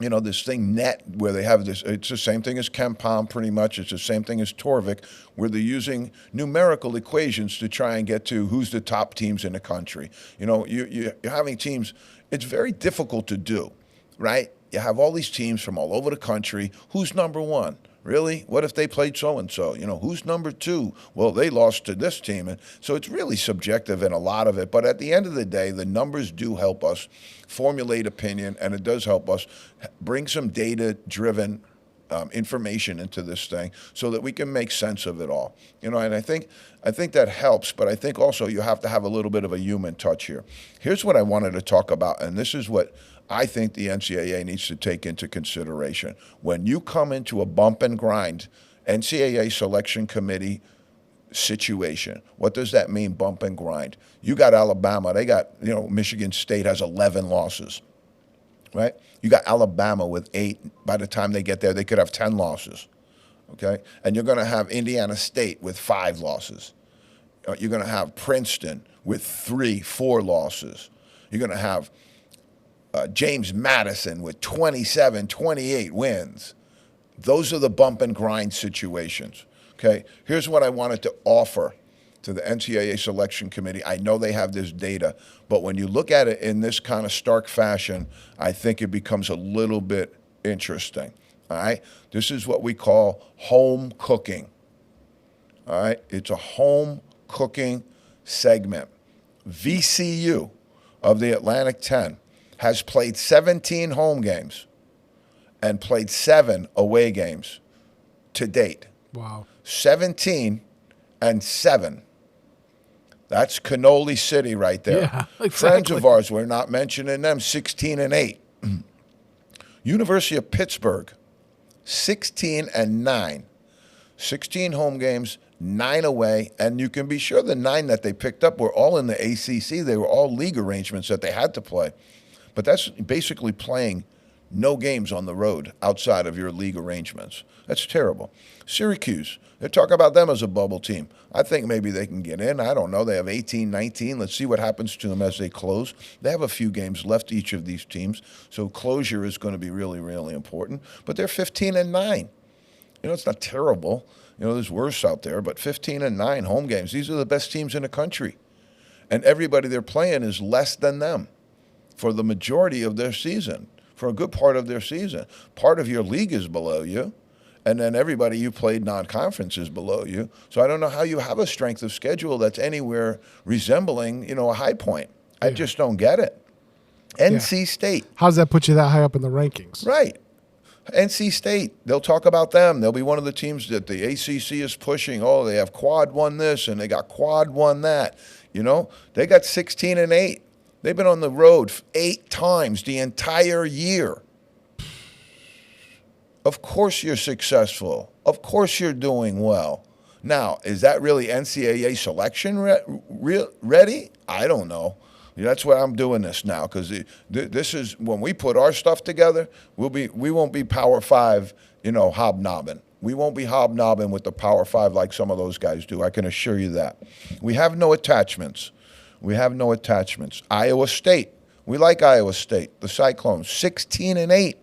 this thing net where they have this, it's the same thing as KenPom pretty much. It's the same thing as Torvik, where they're using numerical equations to try and get to who's the top teams in the country. You're having teams, it's very difficult to do, right? You have all these teams from all over the country. Who's number 1? Really? What if they played so-and-so? Who's number 2? Well, they lost to this team. And so it's really subjective in a lot of it. But at the end of the day, the numbers do help us formulate opinion, and it does help us bring some data-driven information into this thing so that we can make sense of it all. And I think that helps, but I think also you have to have a little bit of a human touch here. Here's what I wanted to talk about, and this is what I think the NCAA needs to take into consideration. When you come into a bump and grind NCAA selection committee situation, what does that mean, bump and grind? You got Alabama. They got, Michigan State has 11 losses, right? You got Alabama with 8. By the time they get there, they could have 10 losses, okay? And you're going to have Indiana State with 5 losses. You're going to have Princeton with 4 losses. You're going to have James Madison with 27, 28 wins. Those are the bump and grind situations. Okay, here's what I wanted to offer to the NCAA selection committee. I know they have this data, but when you look at it in this kind of stark fashion, I think it becomes a little bit interesting. All right, this is what we call home cooking. All right, it's a home cooking segment. VCU of the Atlantic 10 has played 17 home games and played 7 away games to date. Wow. 17 and 7. That's Cannoli City right there. Yeah, Friends exactly. of ours, we're not mentioning them, 16-8. University of Pittsburgh, 16-9. 16 home games, 9 away, and you can be sure the 9 that they picked up were all in the ACC. They were all league arrangements that they had to play. But that's basically playing no games on the road outside of your league arrangements. That's terrible. Syracuse, they talk about them as a bubble team. I think maybe they can get in. I don't know. They have 18-19. Let's see what happens to them as they close. They have a few games left, each of these teams, so closure is going to be really, really important. But they're 15-9. It's not terrible. There's worse out there, but 15-9 home games. These are the best teams in the country. And everybody they're playing is less than them for the majority of their season, for a good part of their season. Part of your league is below you, and then everybody you played non-conference is below you. So I don't know how you have a strength of schedule that's anywhere resembling, a high point. I just don't get it. NC State. How does that put you that high up in the rankings? Right. NC State, they'll talk about them. They'll be one of the teams that the ACC is pushing. Oh, they have quad won this and they got quad won that. They got 16-8. They've been on the road 8 times the entire year. Of course you're successful. Of course you're doing well. Now, is that really NCAA selection ready? I don't know. That's why I'm doing this now, because this is when we put our stuff together. We won't be Power 5, hobnobbing. We won't be hobnobbing with the Power 5 like some of those guys do. I can assure you that. We have no attachments. Iowa State. We like Iowa State. The Cyclones, 16-8.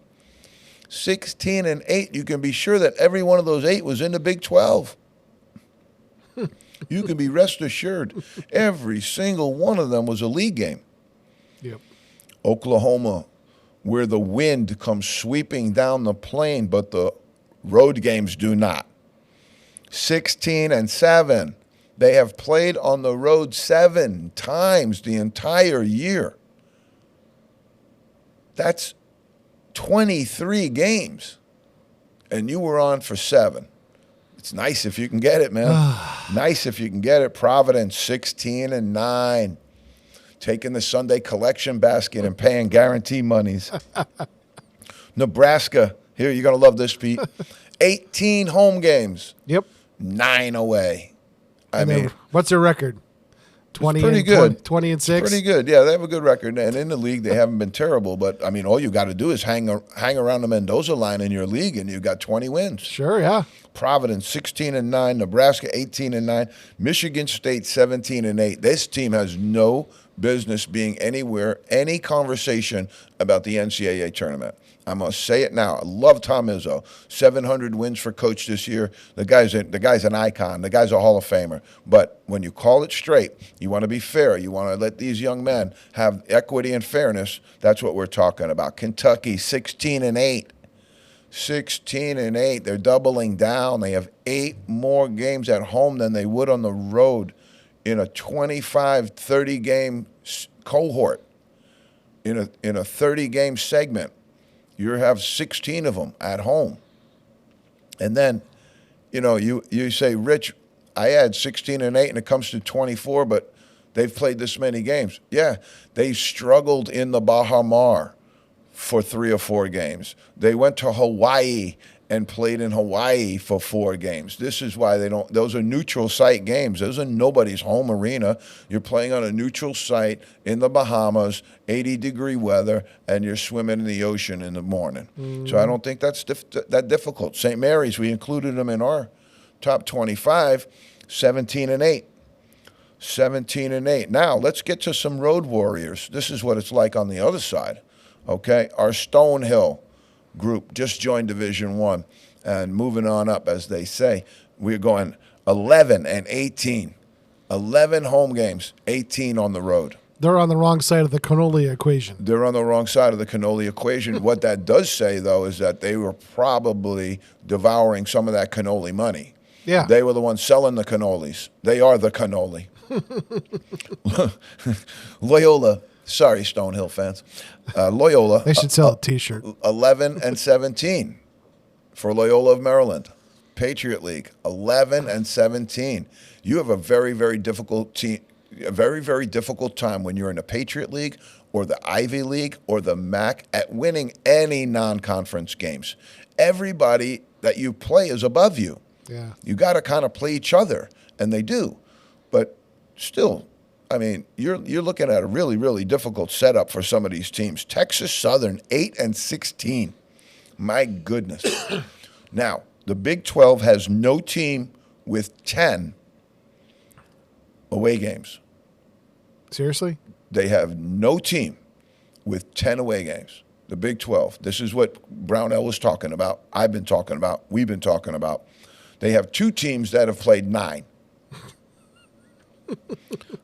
16-8. You can be sure that every one of those 8 was in the Big 12. You can be rest assured every single one of them was a league game. Yep. Oklahoma, where the wind comes sweeping down the plain, but the road games do not. 16-7. They have played on the road 7 times the entire year. That's 23 games. And you were on for 7. It's nice if you can get it, man. Nice if you can get it. Providence, 16-9. Taking the Sunday collection basket and paying guarantee monies. Nebraska, here, you're going to love this, Pete. 18 home games. Yep. 9 away. I mean, what's their record? 20 pretty and good. 20 and 6. Pretty good. Yeah, they have a good record. And in the league, they haven't been terrible. But, all you got to do is hang around the Mendoza line in your league, and you've got 20 wins. Sure, yeah. Providence, 16-9. Nebraska, 18-9. Michigan State, 17-8. This team has no business being any conversation about the NCAA tournament. I'm going to say it now. I love Tom Izzo. 700 wins for coach this year. The guy's an icon. The guy's a Hall of Famer. But when you call it straight, you want to be fair. You want to let these young men have equity and fairness. That's what we're talking about. Kentucky, 16-8. 16-8. They're doubling down. They have 8 more games at home than they would on the road in a 25, 30-game cohort, in a 30-game segment. You have 16 of them at home. And then, you say, Rich, I add 16-8 and it comes to 24, but they've played this many games. Yeah, they struggled in the Baha Mar for 3 or 4 games. They went to Hawaii and played in Hawaii for 4 games. This is why those are neutral site games. Those are nobody's home arena. You're playing on a neutral site in the Bahamas, 80-degree weather, and you're swimming in the ocean in the morning. So I don't think that's that difficult. St. Mary's, we included them in our top 25, 17-8. 17-8. Now, let's get to some road warriors. This is what it's like on the other side. Okay, our Stonehill group just joined Division I and moving on up, as they say. We're going 11-18. 11 home games, 18 on the road. They're on the wrong side of the cannoli equation. They're on the wrong side of the cannoli equation. What that does say, though, is that they were probably devouring some of that cannoli money. Yeah. They were the ones selling the cannolis. They are the cannoli. Loyola. Sorry, Stonehill fans. Loyola. They should sell a T-shirt. 11-17 for Loyola of Maryland. Patriot League, 11-17. You have a very, very difficult a very, very difficult time when you're in the Patriot League or the Ivy League or the MAC at winning any non-conference games. Everybody that you play is above you. Yeah. You got to kind of play each other, and they do. But still, I mean, you're looking at a really, really difficult setup for some of these teams. Texas Southern, 8-16. My goodness. Now, the Big 12 has no team with 10 away games. Seriously? They have no team with 10 away games. The Big 12. This is what Brownell was talking about. I've been talking about. We've been talking about. They have 2 teams that have played 9.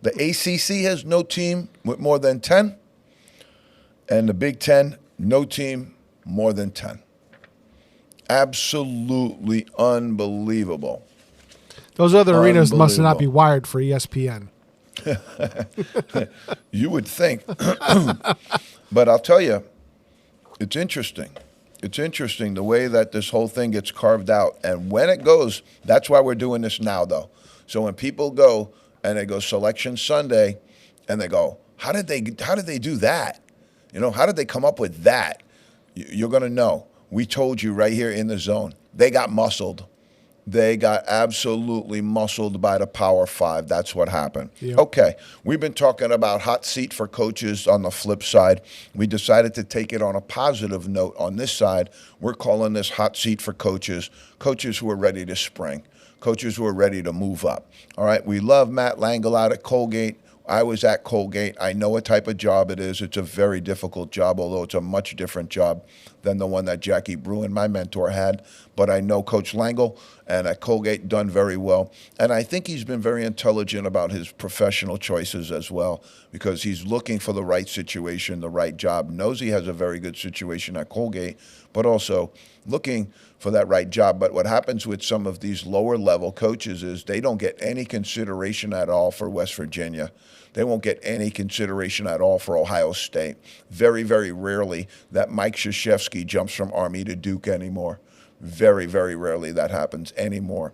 The ACC has no team with more than 10. And the Big 10, no team more than 10. Absolutely unbelievable. Those other arenas must not be wired for ESPN. You would think. But I'll tell you, it's interesting. It's interesting the way that this whole thing gets carved out. And when it goes, that's why we're doing this now, though. So when people go and they go Selection Sunday and they go, how did they do that? You know, how did they come up with that? You're going to know. We told you right here in the zone. They got muscled. They got absolutely muscled by the Power Five. That's what happened. Yep. Okay, we've been talking about hot seat for coaches on the flip side. We decided to take it on a positive note on this side. We're calling this hot seat for coaches who are ready to spring, coaches who are ready to move up. All right, we love Matt Langle out at Colgate. I was at Colgate. I know what type of job it is. It's a very difficult job, although it's a much different job than the one that Jackie Bruin, my mentor, had. But I know Coach Langle, and at Colgate done very well. And I think he's been very intelligent about his professional choices as well, because he's looking for the right situation, the right job. Knows he has a very good situation at Colgate, but also looking for that right job. But what happens with some of these lower level coaches is they don't get any consideration at all for West Virginia. They won't get any consideration at all for Ohio State. Very, very rarely that Mike Krzyzewski jumps from Army to Duke anymore. Very, very rarely that happens anymore.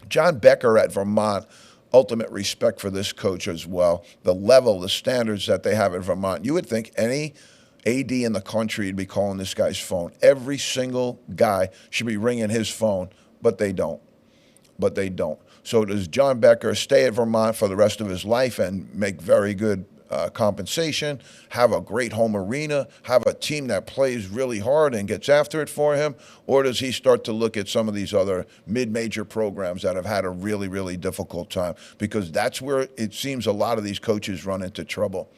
John Becker at Vermont, ultimate respect for this coach as well. The level, the standards that they have at Vermont. You would think any AD in the country would be calling this guy's phone. Every single guy should be ringing his phone, but they don't. So does John Becker stay at Vermont for the rest of his life and make very good compensation, have a great home arena, have a team that plays really hard and gets after it for him? Or does he start to look at some of these other mid-major programs that have had a really, really difficult time? Because that's where it seems a lot of these coaches run into trouble.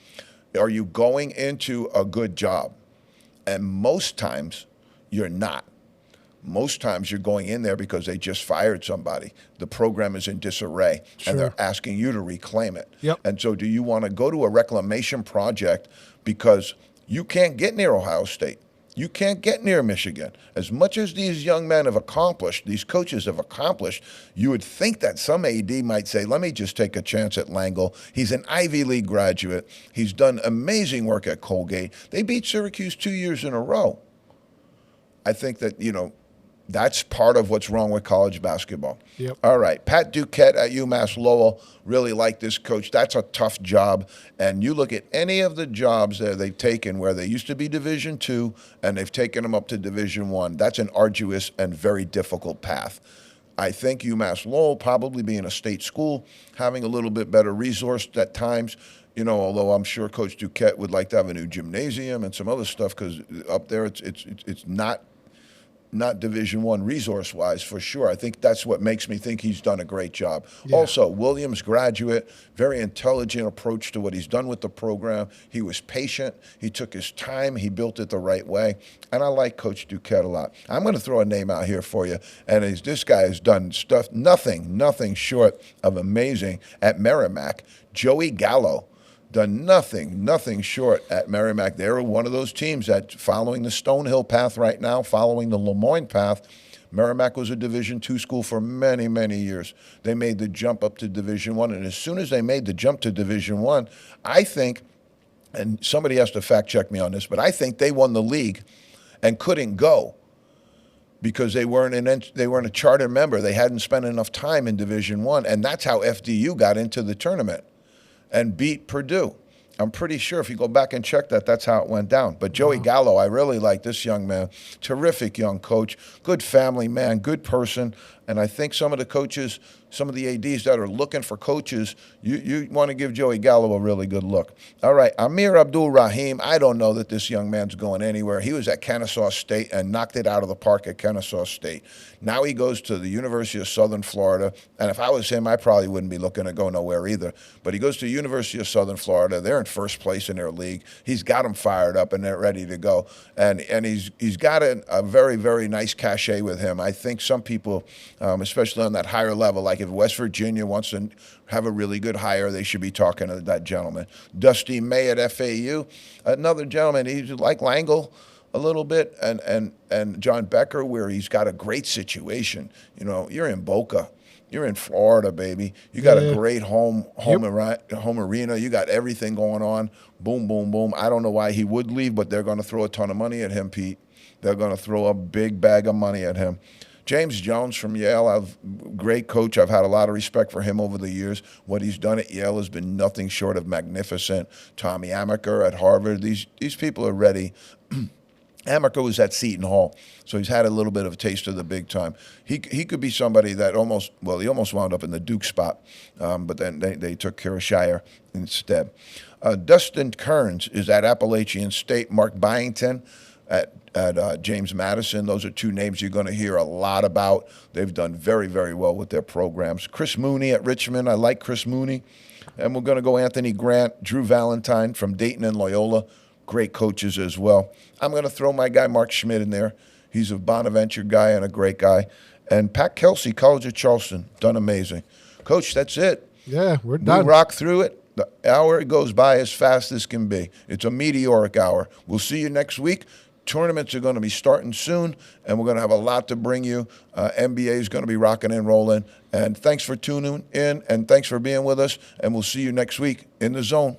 Are you going into a good job? And most times you're not. Most times you're going in there because they just fired somebody. The program is in disarray, Sure. and they're asking you to reclaim it. Yep. And so do you want to go to a reclamation project because you can't get near Ohio State? You can't get near Michigan. As much as these young men have accomplished, these coaches have accomplished, you would think that some AD might say, let me just take a chance at Langle. He's an Ivy League graduate. He's done amazing work at Colgate. They beat Syracuse 2 years in a row. I think that, that's part of what's wrong with college basketball. Yep. All right. Pat Duquette at UMass Lowell, really like this coach. That's a tough job. And you look at any of the jobs that they've taken where they used to be Division II and they've taken them up to Division I. That's an arduous and very difficult path. I think UMass Lowell, probably being a state school, having a little bit better resource at times, although I'm sure Coach Duquette would like to have a new gymnasium and some other stuff, because up there it's not Division I resource-wise, for sure. I think that's what makes me think he's done a great job. Yeah. Also, Williams graduate, very intelligent approach to what he's done with the program. He was patient. He took his time. He built it the right way. And I like Coach Duquette a lot. I'm going to throw a name out here for you. And this guy has done stuff, nothing short of amazing at Merrimack. Joey Gallo. Done nothing short at Merrimack. They're one of those teams that following the Stonehill path right now, following the Lemoyne path. Merrimack was a Division II school for many, many years. They made the jump up to Division I, and as soon as they made the jump to Division I think, and somebody has to fact check me on this, but I think they won the league and couldn't go because they weren't a charter member. They hadn't spent enough time in Division I, and that's how FDU got into the tournament. and beat Purdue. I'm pretty sure if you go back and check that, that's how it went down. But Joey Gallo, I really like this young man. Terrific young coach, good family man, good person. And I think some of the coaches, some of the ADs that are looking for coaches, you want to give Joey Gallo a really good look. All right, Amir Abdul Rahim. I don't know that this young man's going anywhere. He was at Kennesaw State and knocked it out of the park at Kennesaw State. Now he goes to the University of Southern Florida. And if I was him, I probably wouldn't be looking to go nowhere either. But he goes to the University of Southern Florida. They're in first place in their league. He's got them fired up and they're ready to go. And he's got a very, very nice cachet with him. I think some people, especially on that higher level, like if West Virginia wants to have a really good hire, they should be talking to that gentleman. Dusty May at FAU, another gentleman, he's like Langle a little bit, and John Becker, where he's got a great situation. You know, you're in Boca. You're in Florida, baby. You got a great home arena. You got everything going on. Boom, boom, boom. I don't know why he would leave, but they're going to throw a ton of money at him, Pete. They're going to throw a big bag of money at him. James Jones from Yale, great coach. I've had a lot of respect for him over the years. What he's done at Yale has been nothing short of magnificent. Tommy Amaker at Harvard. These people are ready. Amaker was at Seton Hall, so he's had a little bit of a taste of the big time. He could be somebody that he almost wound up in the Duke spot, but then they took care of Shire instead. Dustin Kearns is at Appalachian State. Mark Byington at James Madison. Those are two names you're going to hear a lot about. They've done very, very well with their programs. Chris Mooney at Richmond. I like Chris Mooney. And we're going to go Anthony Grant, Drew Valentine from Dayton and Loyola. Great coaches as well. I'm going to throw my guy Mark Schmidt in there. He's a Bonaventure guy and a great guy. And Pat Kelsey, College of Charleston, done amazing. Coach, that's it. Yeah, we're done. We rock through it. The hour goes by as fast as can be. It's a meteoric hour. We'll see you next week. Tournaments are going to be starting soon, and we're going to have a lot to bring you. NBA is going to be rocking and rolling. And thanks for tuning in, and thanks for being with us. And we'll see you next week in the zone.